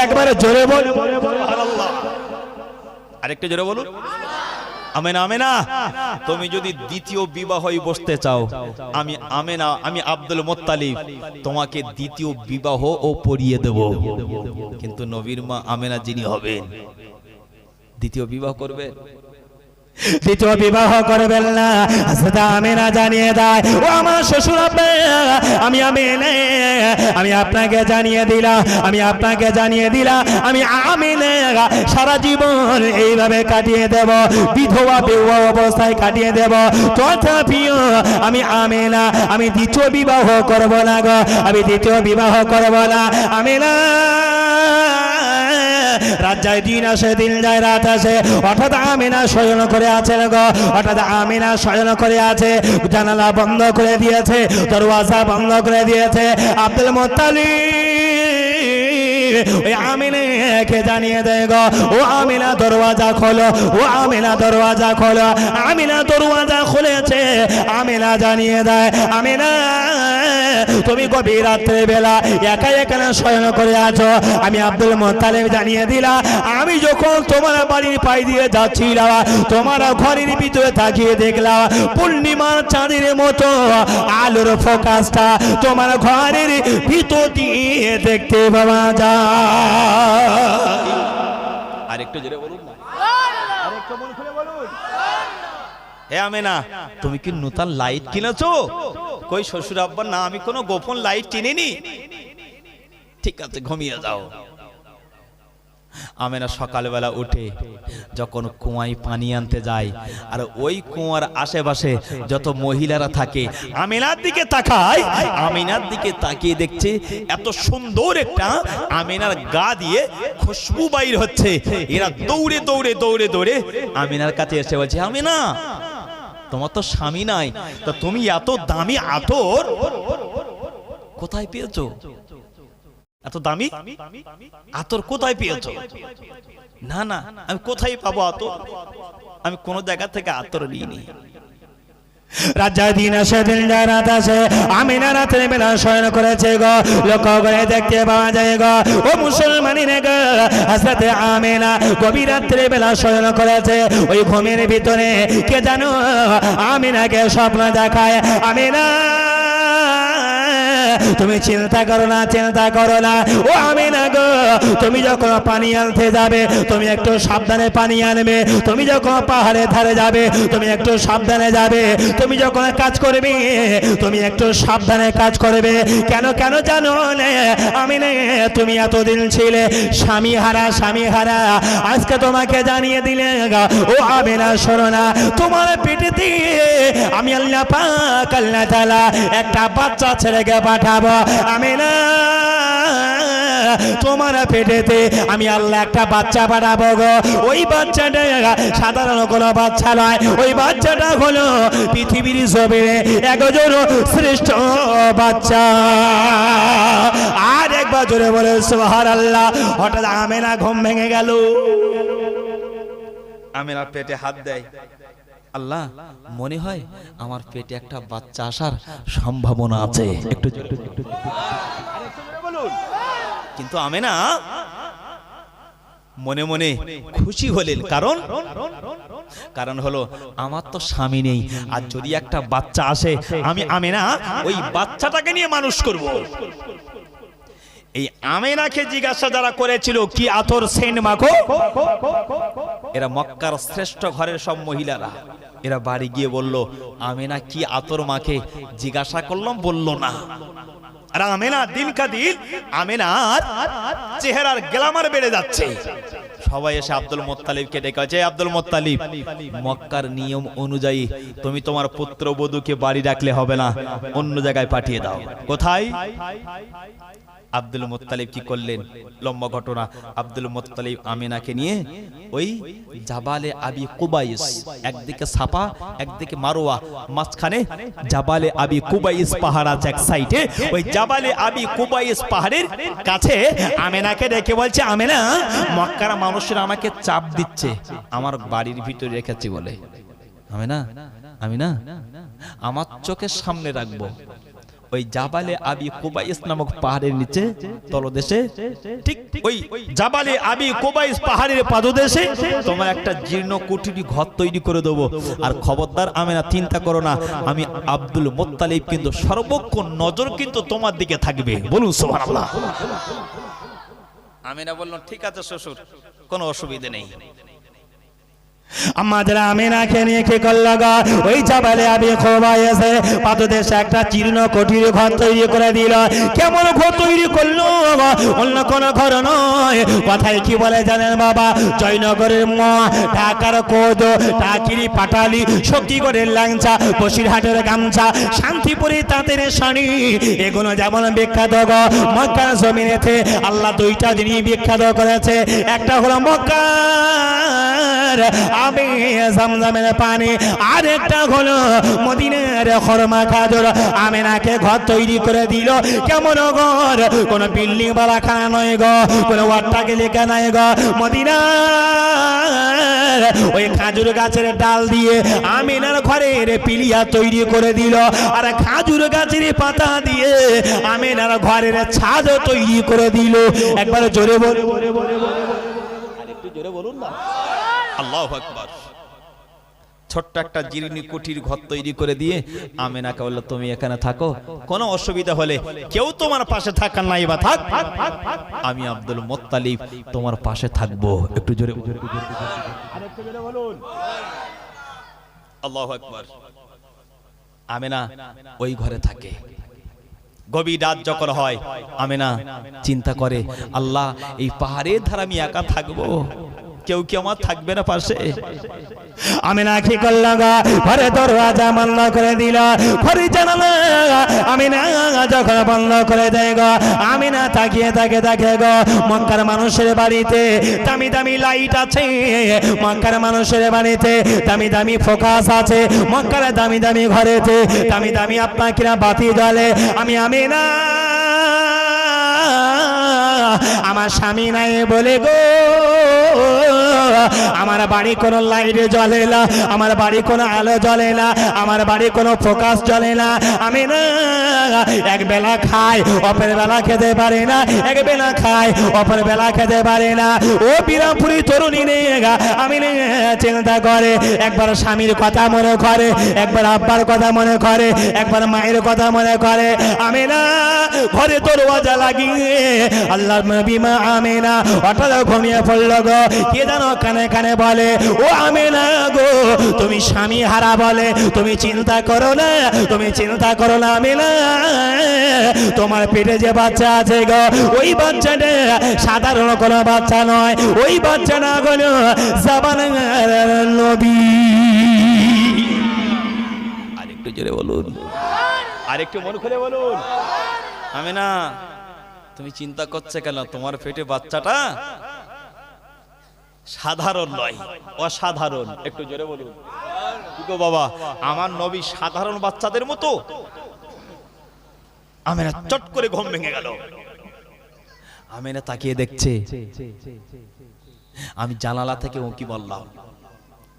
একবার জোরে বল সুবহানাল্লাহ। আরেকটু জোরে বলুন আমেনা। আমেনা, তুমি যদি দ্বিতীয় বিবাহই বসতে চাও, আমি আমেনা, আমি আব্দুল মুত্তালিব তোমাকে দ্বিতীয় বিবাহ ও পড়িয়ে দেব। কিন্তু নবীর মা আমেনা যিনি হবেন দ্বিতীয় বিবাহ করবে, দ্বিতীয় বিবাহ করবেন না। হযরত আমিনা জানিয়ে দেয় ও আমার শ্বশুর আব্বা, আমি আমিনা, আমি আপনাকে জানিয়ে দিলাম, আমি আপনাকে জানিয়ে দিলাম আমি আমিনা সারা জীবন এইভাবে কাটিয়ে দেব, বিধবা বিবাহ অবস্থায় কাটিয়ে দেব। তথাপিও আমি আমিনা, আমি দ্বিতীয় বিবাহ করব না গো, আমি দ্বিতীয় বিবাহ করব না। আমিনা রাত যায় দিন আসে, দিন যায় রাত আসে, হঠাৎ আমিনা শয়ন করে আছে গো, হঠাৎ আমিনা শয়ন করে আছে, জানালা বন্ধ করে দিয়েছে, দরওয়াজা বন্ধ করে দিয়েছে। আব্দুল মুত্তালিব ওই আমিনাকে জানিয়ে দেয় গো ও আমিনা দরওয়াজা খোলো, ও আমিনা দরওয়াজা খোলো। আমিনা দরওয়াজা খুলেছে। আমিনা জানিয়ে দেয় আমিনা তুমি গভীর রাত্রে বেলা একা এখানে শয়ন করে আছো। আমি আব্দুল মুত্তালিব জানিয়ে দিলাম আমি যখন তোমার বাড়ির পাই দিয়ে যাচ্ছিলাম তোমার ঘরের ভিতরে তাকিয়ে দেখলাম পূর্ণিমার চাঁদের মতো আলোর ফোকাসটা তোমার ঘরের ভিতর দিয়ে দেখতে পাওয়া যায়। আরেকটু জোরে বলুন না, আরেকটু মন খুলে বলুন। হে আমেনা, তুমি কি নতুন লাইট কিনেছো? কই শ্বশুর আব্বা, না আমি কোনো গোপন লাইট কিনিনি। ঠিক আছে, ঘুমিয়ে যাও। আমেনা সকালবেলা উঠে যখন কুয়ায় পানি আনতে যায়, আর ওই কুয়ার আশেপাশে যত মহিলারা থাকে আমিনার দিকে তাকায়, আমিনার দিকে তাকিয়ে দেখছে এত সুন্দর একটা আমিনার গা দিয়ে খুশবু বাইর হচ্ছে। এরা দৌড়ে দৌড়ে দৌড়ে দৌড়ে আমিনার কাছে এসে বলছে আমিনা, তোমার তো স্বামী নাই, তা তুমি এত দামি আতর কোথায় পেয়েছো? এত দামি আতর কোথায় পেয়েছো? না না, আমি কোথায় পাবো আতর? আমি কোন জায়গা থেকে আতর নিইনি। রাত যায় দিন আসে, দিন যায় রাত আসে, আমিনা রাত্রে বেলা শয়ন করেছে গো। লক্ষ্য করে দেখতে পাওয়া যায় গো ও মুসলমানিনে গো হযরত আমিনা গভীর রাত্রে বেলা শয়ন করেছে। ওই ঘুমের ভিতরে কে জানো আমিনাকে স্বপ্ন দেখায়। আমিনা তুমি চিন্তা করো না, চিন্তা করো না ও আমিনা গো, তুমি যখন পানি আনতে যাবে তুমি একটু সাবধানে পানি আনবে, তুমি যখন পাহাড়ে ধারে যাবে তুমি একটু সাবধানে যাবে, তুমি যখন কাজ করবে তুমি একটু সাবধানে কাজ করবে। কেন কেন জানো না আমিনা, তুমি এতদিন ছিলে স্বামী হারা, স্বামী হারা, আজকে তোমাকে জানিয়ে দিলে ও আমিনা শোনো না, তোমার পেটে দিয়ে আমি আল্লাহ পাক আল্লাহ তাআলা একটা বাচ্চা ছেলেকে পাঠাবো। আমিনা তোমার পেটেতে আমি আল্লাহ একটা বাচ্চা পাঠাবো গো। ওই বাচ্চাটা সাধারণ কোনো বাচ্চা নয়, ওই বাচ্চাটা হলো পৃথিবীর জমিনে একজন শ্রেষ্ঠ বাচ্চা। আর একবার জোরে বলে সুবহানাল্লাহ। হঠাৎ আমিনা ঘুম ভেঙে গেল। আমিনার পেটে হাত দেয়, আল্লাহ মনে হয় আমার পেটে একটা বাচ্চা আসার সম্ভাবনা আছে। একটু বলুন। কিন্তু আমিনা মনে মনে খুশি হলেন, কারণ হলো আমার তো স্বামী নেই, আর যদি একটা বাচ্চা আসে আমি আমিনা ওই বাচ্চাটাকে নিয়ে মানুষ করব। এই আমিনাকে জিজ্ঞাসা যারা করেছিল কি আতর সেন্ট মাখো, এরা মক্কার শ্রেষ্ঠ ঘরের সব মহিলারা, এরা বাড়ি গিয়ে বলল আমিনা কি আতর মাখে, জিজ্ঞাসা করলাম বলল না। আর আমিনা দিনকা দিন আমিনার চেহারার গ্ল্যামার বেড়ে যাচ্ছে। সবাই এসে আব্দুল মুত্তালিবকে ডেকেছে, আব্দুল মুত্তালিব মক্কার নিয়ম অনুযায়ী তুমি তোমার পুত্রবধূকে বাড়ি রাখলে হবে না, অন্য জায়গায় পাঠিয়ে দাও। কোথায়? আব্দুল মুত্তালিব কি করলেন, লম্বা ঘটনা। আব্দুল মুত্তালিব আমিনাকে নিয়ে ওই জাবালে আবি কুবাইস, একদিকে সাফা একদিকে মারোয়া, মাঝখানে জাবালে আবি কুবাইস পাহাড় আছে এক সাইডে। ওই জাবালে আবি কুবাইস পাহাড়ের কাছে আমিনাকে ডেকে বলছে, আমিনা, মক্কার মানুষেরা আমাকে চাপ দিচ্ছে, আমার বাড়ির ভিতরে রেখেছি বলে। আমিনা আমার চোখের সামনে রাখবো ওই জাবালে আবি কুবাইস নামক পাহাড়ের নিচে তলদেশে, ঠিক ওই জাবালে আবি কুবাইস পাহাড়ের পাদদেশে তোমার একটা জীর্ণ কুটির ঘর তৈরি করে দেবো। আর খবরদার আমিনা, চিন্তা করো না, আমি আব্দুল মুত্তালিব কিন্তু সর্বক্ষণ নজর কিন্তু তোমার দিকে থাকবে। বলুন সুবহানাল্লাহ। আমিনা বলল, ঠিক আছে শ্বশুর, কোনো অসুবিধা নেই। আমাদের আমিনাকে নিয়ে কি করলো গো, ওই জাবালে আবি কুবাইসে পাদদেশে একটা জীর্ণ কুটির ঘর তৈরি করে দিল। কেমন ঘর তৈরি করলো, অন্য কোন ঘর নয়, কথায় কি বলে জানেন বাবা, জয়নগরের ঢাকার কোদ, টাকিরি পাটালি, শক্তিগড়ের ল্যাংচা, বসিরহাটের গামছা, শান্তিপুরি তাঁতের শাড়ি, এগুলো যেমন বিখ্যাত গো মক্কার জমিনেতে আল্লাহ দুইটা জিনিস বিখ্যাত করেছে। একটা হলো মক্কার আমি জমজমের পানি, আর একটা হলো মদিনার খরমা খাজুর। আমিনাকে ঘর তৈরি করে দিল। কেমন ঘর, কোন বিল্ডিং বালা খানা নয় গো, কোন ওয়াট্টাকে লেখা নাই গো, মদিনার ওই খাজুর গাছের ডাল দিয়ে আমিনার ঘরের পিলিয়া তৈরি করে দিল। আর খাজুর গাছের পাতা দিয়ে আমিনার ঘরের ছাদ তৈরি করে দিল। একবার জোরে বলে, আরেকটু জোরে বলুন না। আল্লাহু আকবার। ছোট্ট একটা জীর্ণ কুটির ঘর তৈরি করে দিয়ে আমিনাকে বলল, তুমি এখানে থাকো, কোনো অসুবিধা হলে কেউ তোমার পাশে থাকার নাই বা থাক, আমি আব্দুল মুত্তালিব তোমার পাশে থাকবো। একটু জোরে বলুন। আল্লাহু আকবার। আমিনা ওই ঘরে থাকে। গভীর রাত যখন হয় আমিনা চিন্তা করে, আল্লাহ, এই পাহাড়ের ধারে আমি একা থাকবো, কেউ কি আমার থাকবে না পাশে? আমিনা কি করল গো, ঘরে দরওয়াজা বন্ধ করে দিল, ঘরে জানালা আমিনা যখন বন্ধ করে দেয় গো, আমিনা তাকিয়ে থাকে গো, মক্কার মানুষের বাড়িতে দামি দামি লাইট আছে, মক্কার মানুষের বাড়িতে দামি দামি ফোকাস আছে, মক্কার দামি দামি ঘরেতে দামি দামি আপনাকে বাতি জ্বলে। আমি আমিনা আমার স্বামী নাই বলে গো আমার বাড়ি কোনো লাইট জ্বলে না, আমার বাড়ি কোনো আলো জ্বলে না, আমার বাড়ি কোনো ফোকাস জ্বলে না। আমি না এক বেলা খাই, অপর বেলা খেতে পারি না, এক বেলা খাই, অপর বেলা খেতে পারি না। ও বিরামপুরি তরুণী নেগা আমি চিন্তা করে, একবার স্বামীর কথা মনে করে, একবার আব্বার কথা মনে করে, একবার মায়ের কথা মনে করে। আমি না ঘরে দরওয়াজা লাগিয়ে আল্লাহ নবী মা আমিনা হঠাৎ ঘুমিয়ে পড়ল গো। কে জানো কানে কানে বলে, ও আমিনা গো, তুমি স্বামী হারা বলে, তুমি চিন্তা করো না, তুমি চিন্তা করো না আমিনা, তোমার পেটে যে বাচ্চা আছে গো, ওই বাচ্চাটা সাধারণ কোনো বাচ্চা নয়, ওই বাচ্চাটা হলো জাবানের নবী। আরেকটু জোরে বলুন, আরেকটু মন খুলে বলুন। আমিনা, তুমি চিন্তা করছে কেন? তোমার পেটে বাচ্চাটা সাধারণ নয়, অসাধারণ। একটু জোরে বলুন। গো বাবা, আমার নবী সাধারণ বাচ্চাদের মতো? আমিনা চট করে ঘুম ভেঙে গেল। আমিনা তাকিয়ে দেখছে, আমি জানালা থেকে উঁকি বললাম।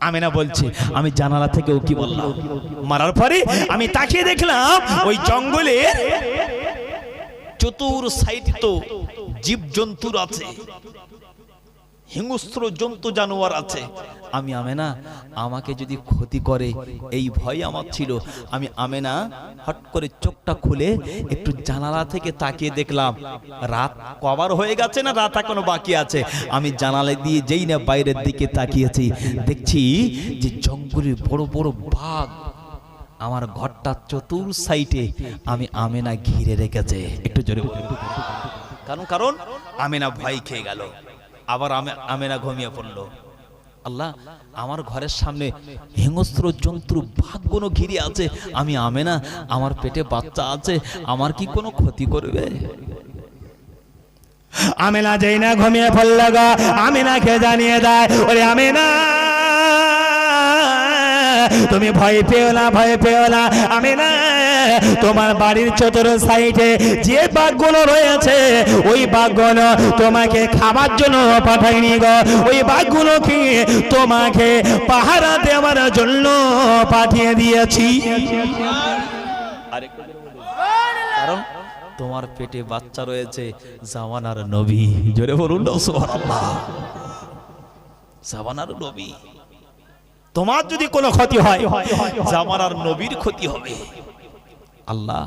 আমিনা বলছে, আমি জানালা থেকে উঁকি বললাম, মারার পরে আমি তাকিয়ে দেখলাম ওই জঙ্গলে চতুর সাইড তো জীব জন্তুর আছে, হিংস্র জন্তু জানোয়ার আছে। আমি আমেনা আমাকে যদি ক্ষতি করে এই ভয় আমার ছিল। আমি আমেনা হট করে চোখটা খুলে একটু জানালা থেকে তাকিয়ে দেখলাম রাত কভার হয়ে গেছে না রাত এখনো বাকি আছে। আমি জানালা দিয়ে যেই না বাইরের দিকে তাকিয়েছি, দেখছি যে জঙ্গলের বড় বড় বাঘ আমার ঘরটা চতুর সাইডে আমি আমেনা ঘিরে রেখেছে। একটু জোরে কারণ আমেনা ভয় খেয়ে গেল, আবার আমেনা ঘুমিয়ে পড়লো। আল্লাহ, আমার ঘরের সামনে হিংস্র জন্তুর বাঘগুলো ঘিরে আছে, আমি আমেনা, আমার পেটে বাচ্চা আছে, আমার কি কোনো ক্ষতি করবে? আমেনা যেই না ঘুমিয়ে পড়ল গো, আমেনাকে জানিয়ে দেয়, ওরে আমেনা তুমি ভয় পেও না, ভয় পেও না আমেনা, তোমার বাড়ির চতুর সাইডে যে বাঘগুলো রয়েছে ওই বাঘগুলো তোমাকে খাবার জন্য পাঠাইনি গো, ওই বাঘগুলো কি তোমাকে পাহারা দেওয়ার জন্য পাঠিয়ে দিয়েছি। কারণ তোমার পেটে বাচ্চা রয়েছে জামানার নবী, জোরে বলুন না সুবহানাল্লাহ, জামানার নবী। তোমার যদি কোনো ক্ষতি হয় জামানার নবীর ক্ষতি হবে। আল্লাহ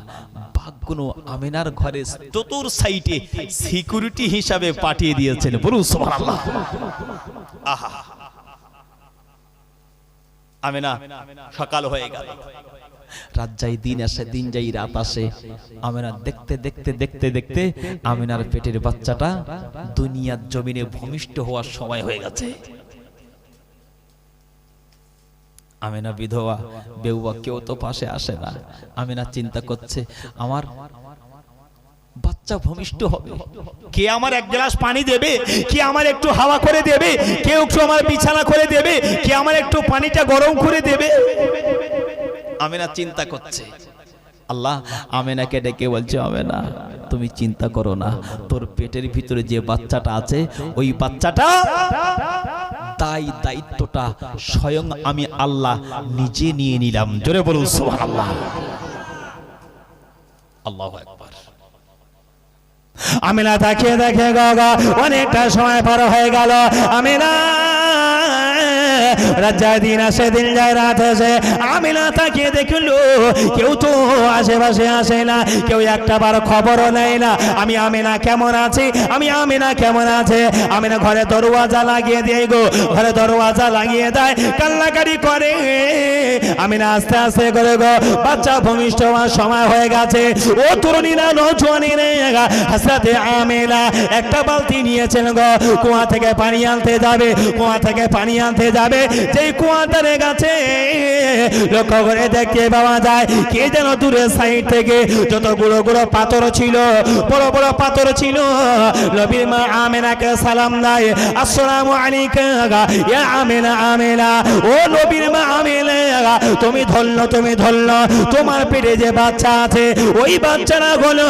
বাঘগুলো আমিনার ঘরে চতুর সাইডে সিকিউরিটি হিসাবে পাঠিয়ে দিয়েছেন, বলুন সুবহানাল্লাহ। আহা, আমিনা সকাল হয়ে গেল, রাত যাই দিন আসে, দিন যাই রাত আসে, আমিনা দেখতে দেখতে দেখতে দেখতে আমিনার পেটের বাচ্চাটা দুনিয়ার জমিনে ভূমিষ্ঠ হওয়ার সময় হয়ে গেছে। আমিনা বিধবা, বেউবা, কেউ তো পাশে আসে না। আমিনা চিন্তা করছে আমার বাচ্চা ভূমিষ্ঠ হবে, কে আমার এক গ্লাস পানি দেবে, কে আমার একটু হাওয়া করে দেবে, কেউ একটু আমার বিছানা করে দেবে, কে আমার একটু পানিটা গরম করে দেবে। আমিনা চিন্তা করছে। আল্লাহ আমিনাকে ডেকে বলছে, আমিনা তুমি চিন্তা করো না, তোর পেটের ভিতরে যে বাচ্চাটা আছে ওই বাচ্চাটা দায়িত্বটা স্বয়ং আমি আল্লাহ নিজে নিয়ে নিলাম, জোরে বলুন সুবহানাল্লাহ। আল্লাহু আকবার। আমিনা তাকিয়ে দেখে গো, অনেকটা সময় পার হয়ে গেল। আমিনা রাত যায় দিন আসে, দিন যায় রাত আসে, আমিনা তাকিয়ে দেখলো কেউ তো আশেপাশে আসে না, কেউ একটা বার খবরও নেয় না আমি আমিনা কেমন আছি, আমি আমিনা কেমন আছে। আমিনা ঘরে দরওয়াজা লাগিয়ে দিয়ে গো, ঘরে দরওয়াজা লাগিয়ে দেয়, কান্নাকাটি করে। আমিনা আস্তে আস্তে করে গো, বাচ্চা ভূমিষ্ঠ হওয়ার সময় হয়ে গেছে। ও তরুণীরা, নৌজওয়ানেরা, হযরতে আমিনা একটা বালতি নিয়েছেন গো, কুয়া থেকে পানি আনতে যাবে, কুয়া থেকে পানি আনতে যাবে। যেই কুয়াটারে গেছে লক্ষ্য করে দেখতে পাওয়া যায় কে যেন দূরের সাইড থেকে যতগুলো গুলো পাথর ছিল, বড় বড় পাথর ছিল, নবীর মা আমিনাকে সালাম দেয়, আসসালামু আলাইকা ইয়া আমিনা, আমিনা ও নবীর মা আমিনা, তুমি ধন্য, তুমি ধন্য, তোমার পেটে যে বাচ্চা আছে ওই বাচ্চারা হলো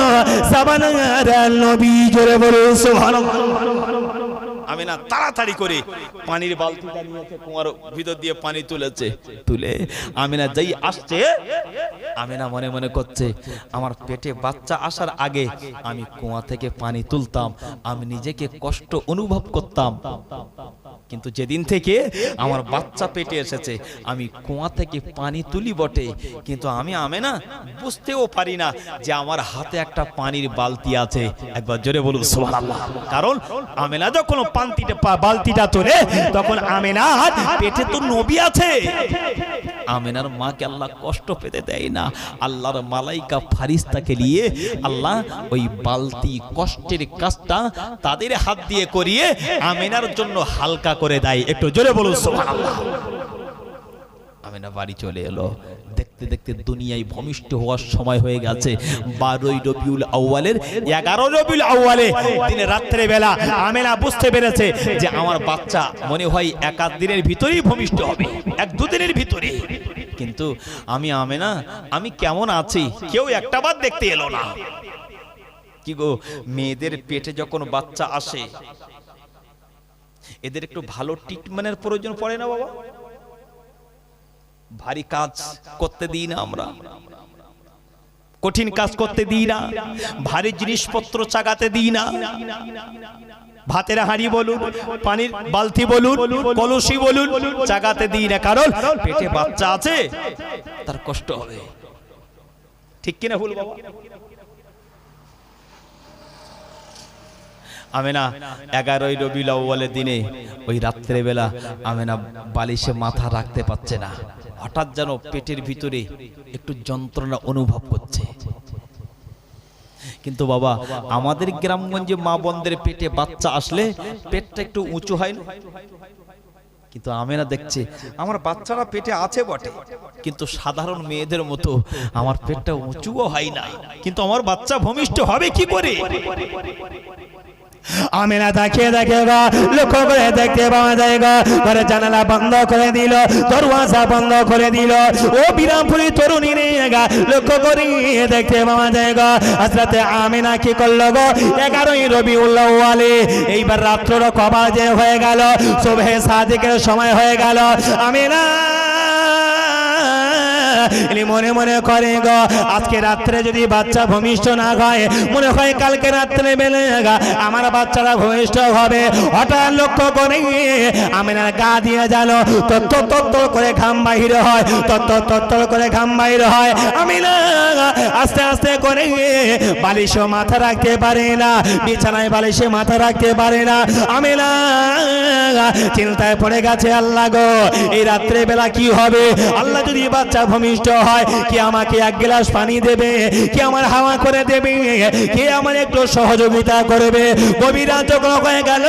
জামানার নবী, জোরে বলুন সুবহানাল্লাহ। আমিনা তাড়াতাড়ি করে পানির বালতিটা নিয়েছে, কুয়ার ভিতর দিয়ে পানি তুলেছে, তুলে আমিনা যেই আসছে, আমিনা মনে মনে করছে আমার পেটে বাচ্চা আসার আগে আমি কুয়া থেকে পানি তুলতাম, আমি নিজেকে কষ্ট অনুভব করতাম, কিন্তু যেদিন থেকে আমার বাচ্চা পেটে এসেছে আমি কুয়া থেকে পানি তুলি বটে, কিন্তু আমি আমিনা বুঝতেও পারি না যে আমার হাতে একটা পানির বালতি আছে। একবার জোরে বলুন সুবহানাল্লাহ। কারণ আমিনা যখন বালতিটা তোলে তখন আমিনার পেটে তো নবী আছে। আমিনার মাকে আল্লাহ কষ্ট পেতে দেয় না, আল্লাহর মালাইকা ফারিস্তাকে নিয়ে আল্লাহ ওই বালতি কষ্টের কাজটা তাদের হাত দিয়ে করিয়ে আমিনার জন্য হালকা করে দেয়। একটু জোরে বলুন সুবহানাল্লাহ। আমিনা বাড়ি চলে এলো, দেখতে দেখতে দুনিয়ায় ভূমিষ্ঠ হওয়ার সময় হয়ে গেছে। 12 রবিউল আউয়ালের 11 রবিউল আউয়ালে দিনে রাত্রে বেলা আমিনা বুঝতে পেরেছে যে আমার বাচ্চা মনে হয় এক আধ দিনের ভিতরেই ভূমিষ্ঠ হবে, এক দু দিনের ভিতরে। কিন্তু আমি আমিনা আমি কেমন আছি কেউ একটা বার দেখতে এলো না। কি গো, মেয়েদের পেটে যখন বাচ্চা আসে এদের একটু ভালো ট্রিটমেন্টের প্রয়োজন পড়ে না বাবা? ভারী কাজ করতে দিই না আমরা, কঠিন কাজ করতে দিই না, ভারী জিনিসপত্র চাগাতে দিই না। ভাতের হাঁড়ি বলুন, পানির বালতি বলুন, কলসি বলুন, চাগাতে দিই না, কারণ পেটে বাচ্চা আছে তার কষ্ট হবে। ঠিক কিনা ভুল বাবা? আমিনা 11 রবিউল আউয়ালের দিনে ওই রাত্রে বেলা আমিনা বালিশে মাথা রাখতে পারছে না, হঠাৎ যেন পেটের ভিতরে একটু যন্ত্রণা অনুভব করছে। কিন্তু বাবা আমাদের গ্রামগঞ্জে মা বোনদের পেটে বাচ্চা আসলে পেটটা একটু উঁচু হয় না? কিন্তু আমিনা দেখছে আমার বাচ্চারা পেটে আছে বটে, কিন্তু সাধারণ মেয়েদের মতো আমার পেটটা উঁচুও হয় না, কিন্তু আমার বাচ্চা ভূমিষ্ঠ হবে কি করে? আমিনা তাকিয়ে দেখে গো, লক্ষ্য করে দেখতে পাওয়া যায় গো, ঘরে জানালা বন্ধ করে দিল, দরওয়াজা বন্ধ করে দিল। ও বিরামপুরি তরুণী রে গা, লক্ষ্য করে দেখতে পাওয়া যায় গো, হযরতে আমিনা কি করলো গো, 11ই রবিউল আউয়ালে এইবার রাত্রর কবার যে হয়ে গেল, সুবহে সাদিকের সময় হয়ে গেল। আমিনা মনে মনে করে গো, আজকে রাত্রে যদি বাচ্চা ভূমিষ্ঠ না হয়, মনে হয় কালকে রাত্রে বেলে আমার বাচ্চারা ভূমিষ্ঠ হবে। হঠাৎ লক্ষ্য করে আমিনার গা দিয়ে গেল, তত্তর করে ঘাম বাহির হয়, তত্তর করে ঘাম বাহির হয়। আমিনা আস্তে আস্তে করে বালিশে মাথা রাখতে পারে না, বিছানায় বালিশে মাথা রাখতে পারে না। আমিনা চিন্তায় পড়ে গেছে, আল্লাহ গো, এই রাত্রে বেলা কি হবে? আল্লাহ যদি বাচ্চা ভূমিষ্ঠ হয়, কে আমাকে এক গ্লাস পানি দেবে, কে আমার হাওয়া করে দেবে, কে আমার একটু সহযোগিতা করবে? গভীর রাত যখন হয়ে গেল,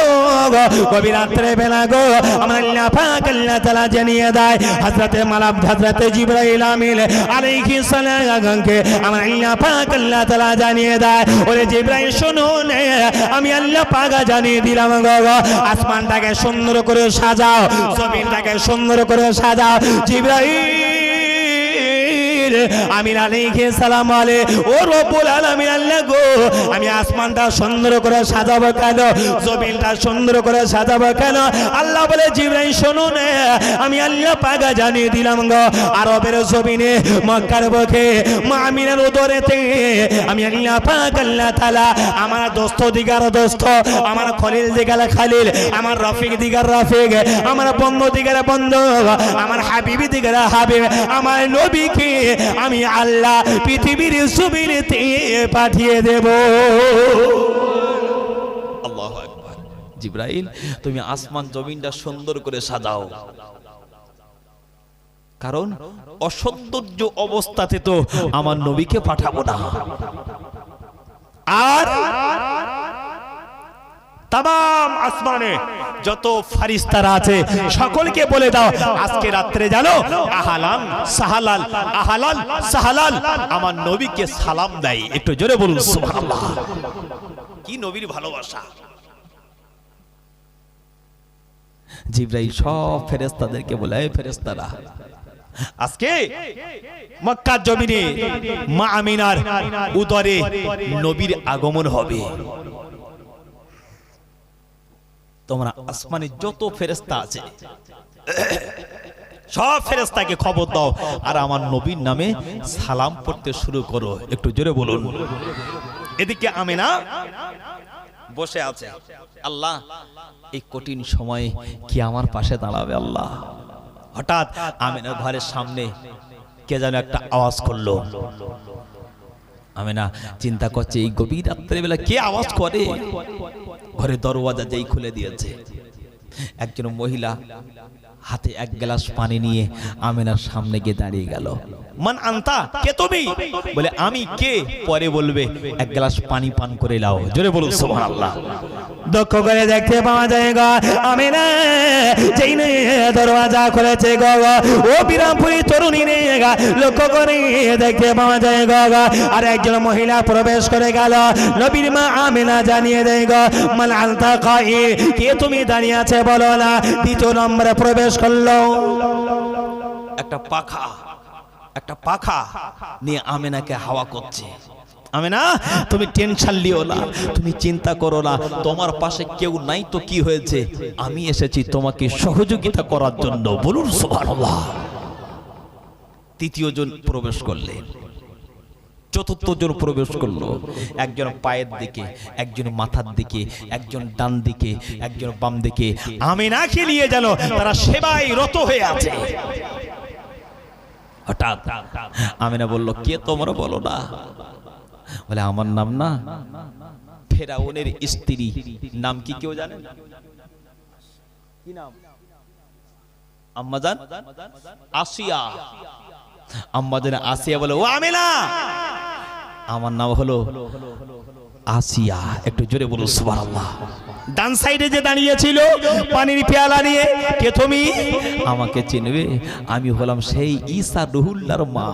গভীর রাত্রে বেলা গো, আমার আল্লাহ পাক আল্লাহ তাআলা জানিয়ে দেয় হযরতে মালাক হযরতে জিবরাইল আমিন আলাইহিস সালামকে, আমার আল্লাহ পাক আল্লাহ তাআলা জানিয়ে দেয়, ওরে জিবরাইল শোনো নে, আমি আল্লাহ পাক জানিয়ে দিলাম গো, আসমানটাকে সুন্দর করে সাজাও, জমিনটাকে সুন্দর করে সাজাও। জিবরাইল আমিন আলাইহিস সালাম আলে, ও রব্বুল আলামিন আল্লাহ গো, আমি আসমানটা সুন্দর করে সাজাবো কেন, জমিনটা সুন্দর করে সাজাবো কেন? আল্লাহ বলে, জিবরাইল শোনো না, আমি আল্লাহ পাক জানিয়ে দিলাম গো, আরবের জমিনে মক্কার বুকে মা আমিনার উদরেতে আমি আল্লাহ পাক আল্লাহ তাআলা আমার দোস্ত দিগার দোস্ত, আমার খলিল দিগার খলিল, আমার রফিক দিগার রফিক, আমার বন্ধু দিগার বন্ধু, আমার হাবিব দিগার হাবিব, আমার নবীকে আমি আল্লাহ পৃথিবীর জমিনেতে পাঠিয়ে দেব। আল্লাহু আকবার। জিবরাইল, তুমি আসমান জমিনটা সুন্দর করে সাজাও, কারণ অসৌন্দর্য অবস্থাতে তো আমার নবীকে পাঠাবো না। আর তাম আসমানে যত ফারিস্তারা আছে সকলকে বলে দাও, আজকে রাত্রে জানো আহালান সাহালাল, আহালান সাহালাল আমার নবীকে সালাম দেয়। একটু জোরে বলুন সুবহানাল্লাহ। কি নবীর ভালোবাসা! জিবরাইল সব ফেরেশতাদেরকে বলে, এই ফেরেশতারা, আজকে মক্কার জমিনে মা আমিনার উদরে নবীর আগমন হবে। তোমরা আসমানে যত ফেরেশতা আছে সব ফেরেশতাকে খবর দাও, আর আমার নবীর নামে সালাম পড়তে শুরু করো। একটু জোরে বলুন। এদিকে আমিনা বসে আছে, আল্লাহ এই কঠিন সময়ে কি আমার পাশে দাঁড়াবে আল্লাহ? হঠাৎ আমিনার ঘরের সামনে কে যেন একটা আওয়াজ করলো। আমিনা চিন্তা করছে, এই গভীর রাত্রে বেলা কে আওয়াজ করে? ঘরের দরওয়াজা যেই খুলে দিয়েছে, একজন মহিলা হাতে এক গ্লাস পানি নিয়ে আমিনার সামনে গিয়ে দাঁড়িয়ে গেল। মান আনতা, কে তুমি? বলে, আমি কে? পরে বলবে, এক গ্লাস পানি পান করে নাও। জোরে বলুন সুবহানাল্লাহ। দক্ষ করে দেখতে পাওয়া যায় গো, আমিনা যেই দরওয়াজা খুলেছে গো, ও বিরামপুরি তরুণী রে গা, লক্ষ্য করে দেখতে পাওয়া যায় গো, আর একজন মহিলা প্রবেশ করে গেল। নবীর মা আমিনা জানিয়ে দেয় গো, মান আনতা কাই, কে তুমি দাঁড়িয়ে আছে বলো না। দ্বিতীয় নম্বরে প্রবেশ করলো একটা পাখা নিয়ে আমিনাকে হাওয়া করছে। আমিনা তুমি টেনশন লিও না, তুমি চিন্তা করো না, তোমার পাশে কেউ নাই তো কি হয়েছে, আমি এসেছি তোমাকে সহযোগিতা করার জন্য। বলুন সুবহানাল্লাহ। তৃতীয় জন প্রবেশ করলেন, চতুর্থ জন প্রবেশ করলো। একজন পায়ের দিকে, একজন মাথার দিকে, একজন ডান দিকে, একজন বাম দিকে আমিনাকে নিয়ে যেন তারা সেবায় রত হয়ে আছে। হঠাৎ আমিনা বলল, কে তোমরা বলো না? বলে, আমার নাম না ফেরাউনের স্ত্রী। নাম কি কেউ জানেন? কি নাম? আম্মাজান আসিয়া। আম্মাজান আসিয়া বলে, ও আমিনা, আমার নাম হলো আসিয়া। একটু জোরে বলুন সুবহানাল্লাহ। ডান সাইডে যে দাঁড়িয়ে ছিল পানির পেয়ালা নিয়ে, কে তুমি? আমাকে চিনবে? আমি হলাম সেই ঈসা রুহুল্লাহর মা।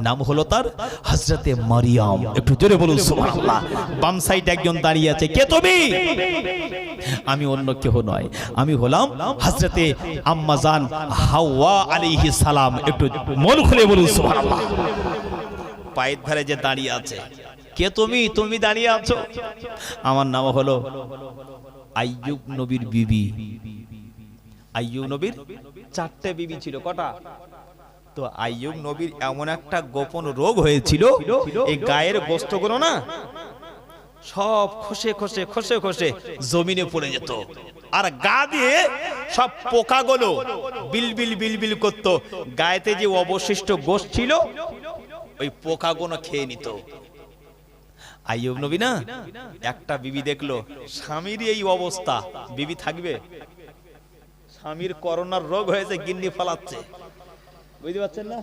নাম হলো তার হযরতে মারিয়াম। একটু জোরে বলুন সুবহানাল্লাহ। বাম সাইডে একজন দাঁড়িয়ে আছে, কে তুমি? আমি অন্য কেউ নয়, আমি হলাম হযরতে আম্মা জান হাওয়া আলাইহিস সালাম। একটু মন খুলে বলুন সুবহানাল্লাহ। পায়ের ধারে যে দাঁড়িয়ে আছে, কে তুমি? তুমি দাঁড়িয়ে আছো? আমার নাম হলো আইয়ুব নবীর বিবি। আইয়ুব নবীর 4টে বিবি ছিল। কটা? তো আইয়ুব নবীর এমন একটা গোপন রোগ হয়েছিল, এই গায়ের গোশতগুলো না সব খসে খসে খসে খসে জমিনে পড়ে যেত, আর গা দিয়ে সব পোকাগুলো বিলবিল বিলবিল করত। গায়েতে যে অবশিষ্ট গোশ ছিল ওই পোকাগুলো খেয়ে নিত। আইয়ুব নবী না একটা বিবি দেখলো স্বামীর এই অবস্থা, বিবি থাকবে? স্বামীর করোনার রোগ হয়েছে, গিন্নি ফলাচ্ছে, বুঝতে পারছেন না?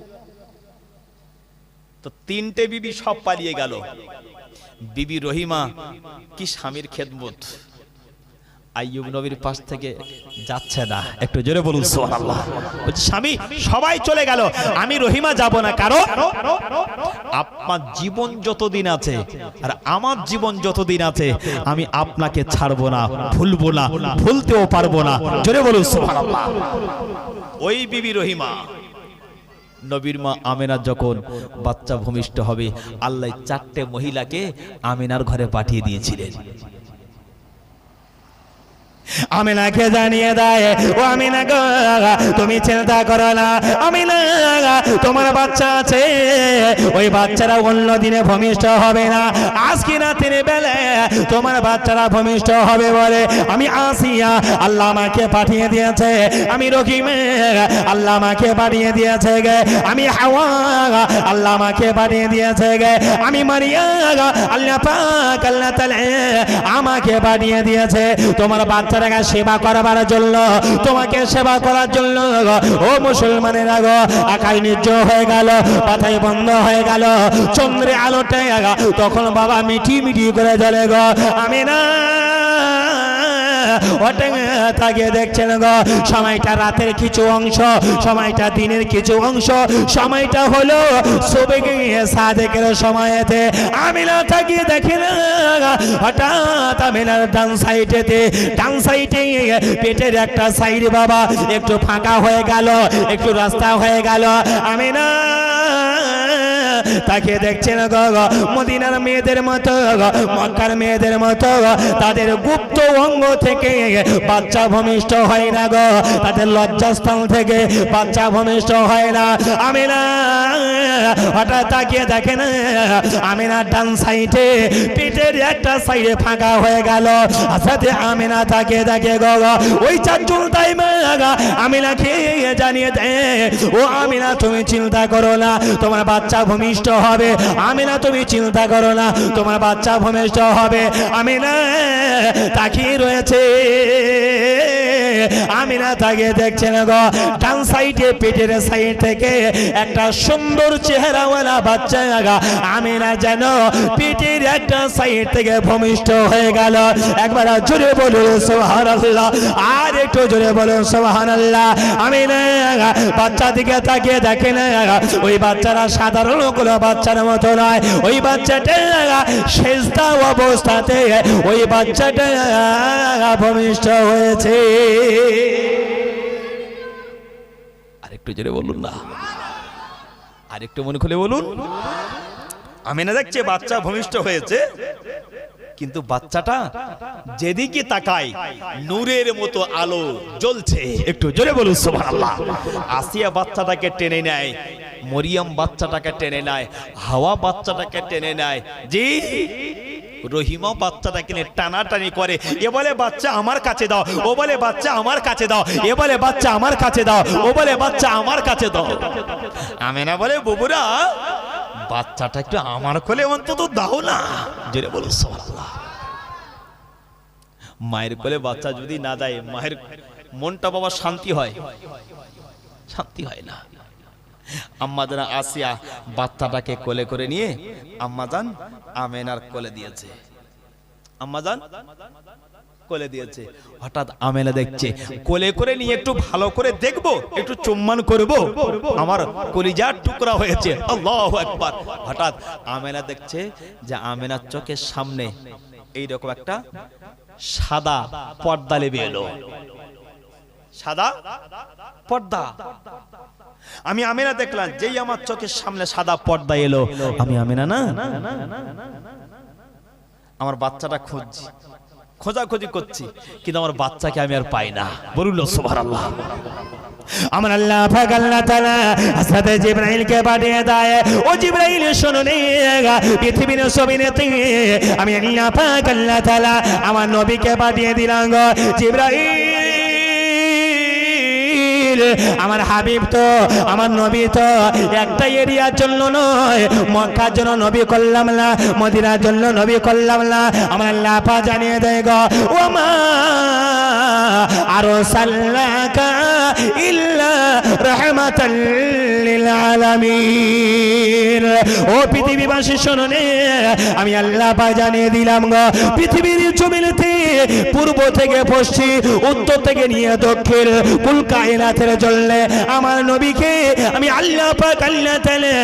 তো 3টে বিবি সব পালিয়ে গেল। বিবি রহিমা কি স্বামীর খেদমত, আইয়ুব নবীর পাশ থেকে যাচ্ছে না। একটু জোরে বলুন সুবহানাল্লাহ। বলছে স্বামী সবাই চলে গেল, আমি রহিমা যাব না, কারণ আপনার জীবন যতদিন আছে আর আমার জীবন যতদিন আছে আমি আপনাকে ছাড়বো না, ভুলবো না, ভুলতেও পারবো না। জোরে বলুন সুবহানাল্লাহ। ওই বিবি রহিমা নবীর মা আমেনা যখন বাচ্চা ভূমিষ্ঠ হবে, আল্লাহ 4টে মহিলাকে আমেনার ঘরে পাঠিয়ে দিয়েছিলেন। আমিনাকে জানিয়ে দেয়, ও আমিনা গো, তুমি চিন্তা করো না, আমিনা তোমার বাচ্চা আছে, ওই বাচ্চারা অন্য দিনে ভূমিষ্ঠ হবে না, আজকে রাতের বেলা তোমার বাচ্চারা ভূমিষ্ঠ হবে বলে আমি আসিয়া আল্লাহ আমাকে পাঠিয়ে দিয়েছে, আমি রহিমে আল্লাহ আমাকে পাঠিয়ে দিয়েছে গে, আমি হাওয়া আল্লাহ আমাকে পাঠিয়ে দিয়েছে গে, আমি মারিয়া আল্লাহ পাক আল্লাহ তাআলা আমাকে পাঠিয়ে দিয়েছে তোমার বাচ্চা সেবা করার জন্য, তোমাকে সেবা করার জন্য। ও মুসলমানেরা গো, আকাশ নির্জন হয়ে গেল, পাতায় বন্ধ হয়ে গেল, চন্দ্রে আলোতে তখন বাবা মিটি মিটি করে জ্বলে গো। আমি না তাকিয়ে দেখছেন গো, সময়টা রাতের কিছু অংশ, সময়টা দিনের কিছু অংশ, সময়টা হলো সুবহে সাদেকের সময়তে। আমিনা তাকিয়ে দেখেন, হঠাৎ আমিনার ডান সাইডে পেটের একটা সাইড বাবা একটু ফাঁকা হয়ে গেল, একটু রাস্তা হয়ে গেল। আমিনা তাকে দেখছেন গো, মদিনার মেয়েদের মতো, মক্কার মেয়েদের মতো তাদের গুপ্ত অঙ্গ থেকে বাচ্চা ভূমিষ্ঠ হয় না গো, তাদের লজ্জাস্থান থেকে বাচ্চা ভূমিষ্ঠ হয় না। আমিনা হঠাৎ তাকিয়ে দেখেন, আমিনা ডান সাইডে পেটের একটা সাইডে ফাঁকা হয়ে গেল। সাথে আমিনা তাকিয়ে দেখে গো, ওই 4জন তাই মা আমিনাকে জানিয়ে দেয়, ও আমিনা তুমি চিন্তা করো না, তোমার বাচ্চা ভূমিষ্ঠ হবে। আমিনা তুমি চিন্তা করো না, তোমার বাচ্চা ভূমিষ্ঠ হবে। আমিনা তাকিয়ে রয়েছে, আমিনা তাকিয়ে দেখছেন গো, ডান সাইডে পেটের সাইড থেকে একটা সুন্দর চেহারাওয়ালা বাচ্চা আমিনা যেন পেটের একটা সাইড থেকে ভূমিষ্ঠ হয়ে গেল। একবার জোরে বলুন সুবহানাল্লাহ, আর একটু জোরে বলুন সুবহানাল্লাহ। আমিনা বাচ্চা দিকে তাকিয়ে দেখেন, ওই বাচ্চারা সাধারণ কোনো বাচ্চার মতো নয়, ওই বাচ্চাটা সেজদা অবস্থাতে ওই বাচ্চাটা ভূমিষ্ঠ হয়েছে। আরেকটু জোরে বলুন না, আরেকটু মনে খুলে বলুন। আমিনা দেখছে বাচ্চা ভূমিষ্ঠ হয়েছে, কিন্তু বাচ্চাটা যেদিকে তাকায় নূরের মতো আলো জ্বলছে। একটু জোরে বলুন সুবহানাল্লাহ। আসিয়া বাচ্চাটাকে টেনে নেয়, মরিয়ম বাচ্চাটাকে টেনে নেয়, হাওয়া বাচ্চাটাকে টেনে নেয়, জি রহিমা বাচ্চাটাকে নিয়ে টানাটানি করে। এ বলে বাচ্চা আমার কাছে দাও, ও বলে বাচ্চা আমার কাছে দাও, এ বলে বাচ্চা আমার কাছে দাও, ও বলে বাচ্চা আমার কাছে দাও। আমিনা বলে বুবুরা বাচ্চাটা একটু আমার কোলে অন্তত দাও না। জোরে বলো সুবহানাল্লাহ। মায়ের কোলে বাচ্চা যদি না দেয়, মায়ের মনটা বাবা শান্তি হয়? শান্তি হয় না। আম্মাজান আসিয়া বাচ্চাটাকে কোলে করে নিয়ে আম্মাজান আমেনার কোলে দিয়েছে। আম্মাজান কোলে দিয়েছে। হঠাৎ আমেনা দেখছে কোলে করে নিয়ে একটু ভালো করে দেখবো, একটু চুম্বন করব, আমার কলিজার টুকরা হয়েছে। আল্লাহু আকবার। হঠাৎ আমেনা দেখছে যে আমেনার চোখের সামনে এইরকম একটা সাদা পর্দা লেবে এলো, সাদা পর্দা। আমি আমেনা দেখলাম যেই আমার চোখের সামনে সাদা পর্দা এলো, আমি আমেনা না আমার বাচ্চাটা খুঁজছি, খোঁজাখুঁজি করছি, কিন্তু আমার বাচ্চাকে আমি আর পাই না। বলুন সুবহানাল্লাহ। আমার আল্লাহ পাক আল্লাহ তাআলা হযরত জিবরাইলকে পাঠিয়ে দেয়, ও জিবরাইল শোনো নে, পৃথিবীর জমিনেতে আমি আল্লাহ পাক আল্লাহ তাআলা আমার নবীকে পাঠিয়ে দিলাম গো জিবরাইল। আমার হাবিব তো আমার নবী তো একটা এরিয়ার জন্য নয়, মক্কার জন্য নবী করলাম না, মদিনার জন্য নবী করলাম না। আমার আল্লাহ পাক জানিয়ে দেয় গো ও মা আরসালনাকা ইল্লা রাহমাতাল লিল আলামিন। ও পৃথিবীবাসী শোনো নে, আমি আল্লাহ পাক জানিয়ে দিলাম গো পৃথিবীর জমিনেতে পূর্ব থেকে পশ্চিম, উত্তর থেকে নিয়ে দক্ষিণ, কুল কায়নাতের জন্য আমার নবীকে আমি আল্লাহ পাক আল্লাহ তাআলা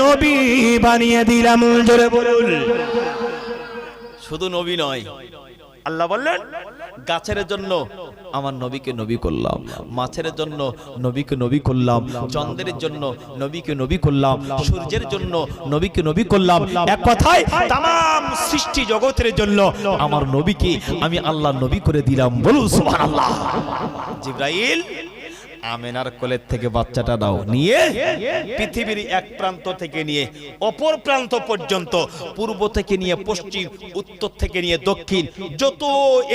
নবী বানিয়ে দিলাম। জোরে বলুন। শুধু নবী নয়, আল্লাহ বললেন গাছের জন্য আমার নবীকে নবী করলাম, মাছের জন্য নবীকে নবী করলাম, চন্দ্রের জন্য নবীকে নবী করলাম, সূর্যের জন্য নবীকে নবী করলাম। এক কথায় तमाम সৃষ্টি জগতের জন্য আমার নবীকে আমি আল্লাহ নবী করে দিলাম। বলুন সুবহানাল্লাহ। জিবরাইল আমেনার কোলের থেকে বাচ্চাটা দাও নিয়ে পৃথিবীর এক প্রান্ত থেকে নিয়ে অপর প্রান্ত পর্যন্ত, পূর্ব থেকে নিয়ে পশ্চিম, উত্তর থেকে নিয়ে দক্ষিণ, যত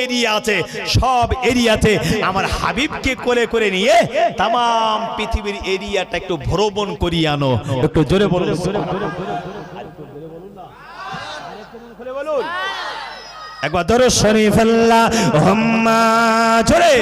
এরিয়া আছে সব এরিয়াতে আমার হাবিবকে কোলে করে নিয়ে तमाम পৃথিবীর এরিয়াটা একটু ভ্রমণ করিয়ে আনো। একটু জোরে বলুন। একবার দরুদ শরীফ আল্লাহুম্মা জোরে।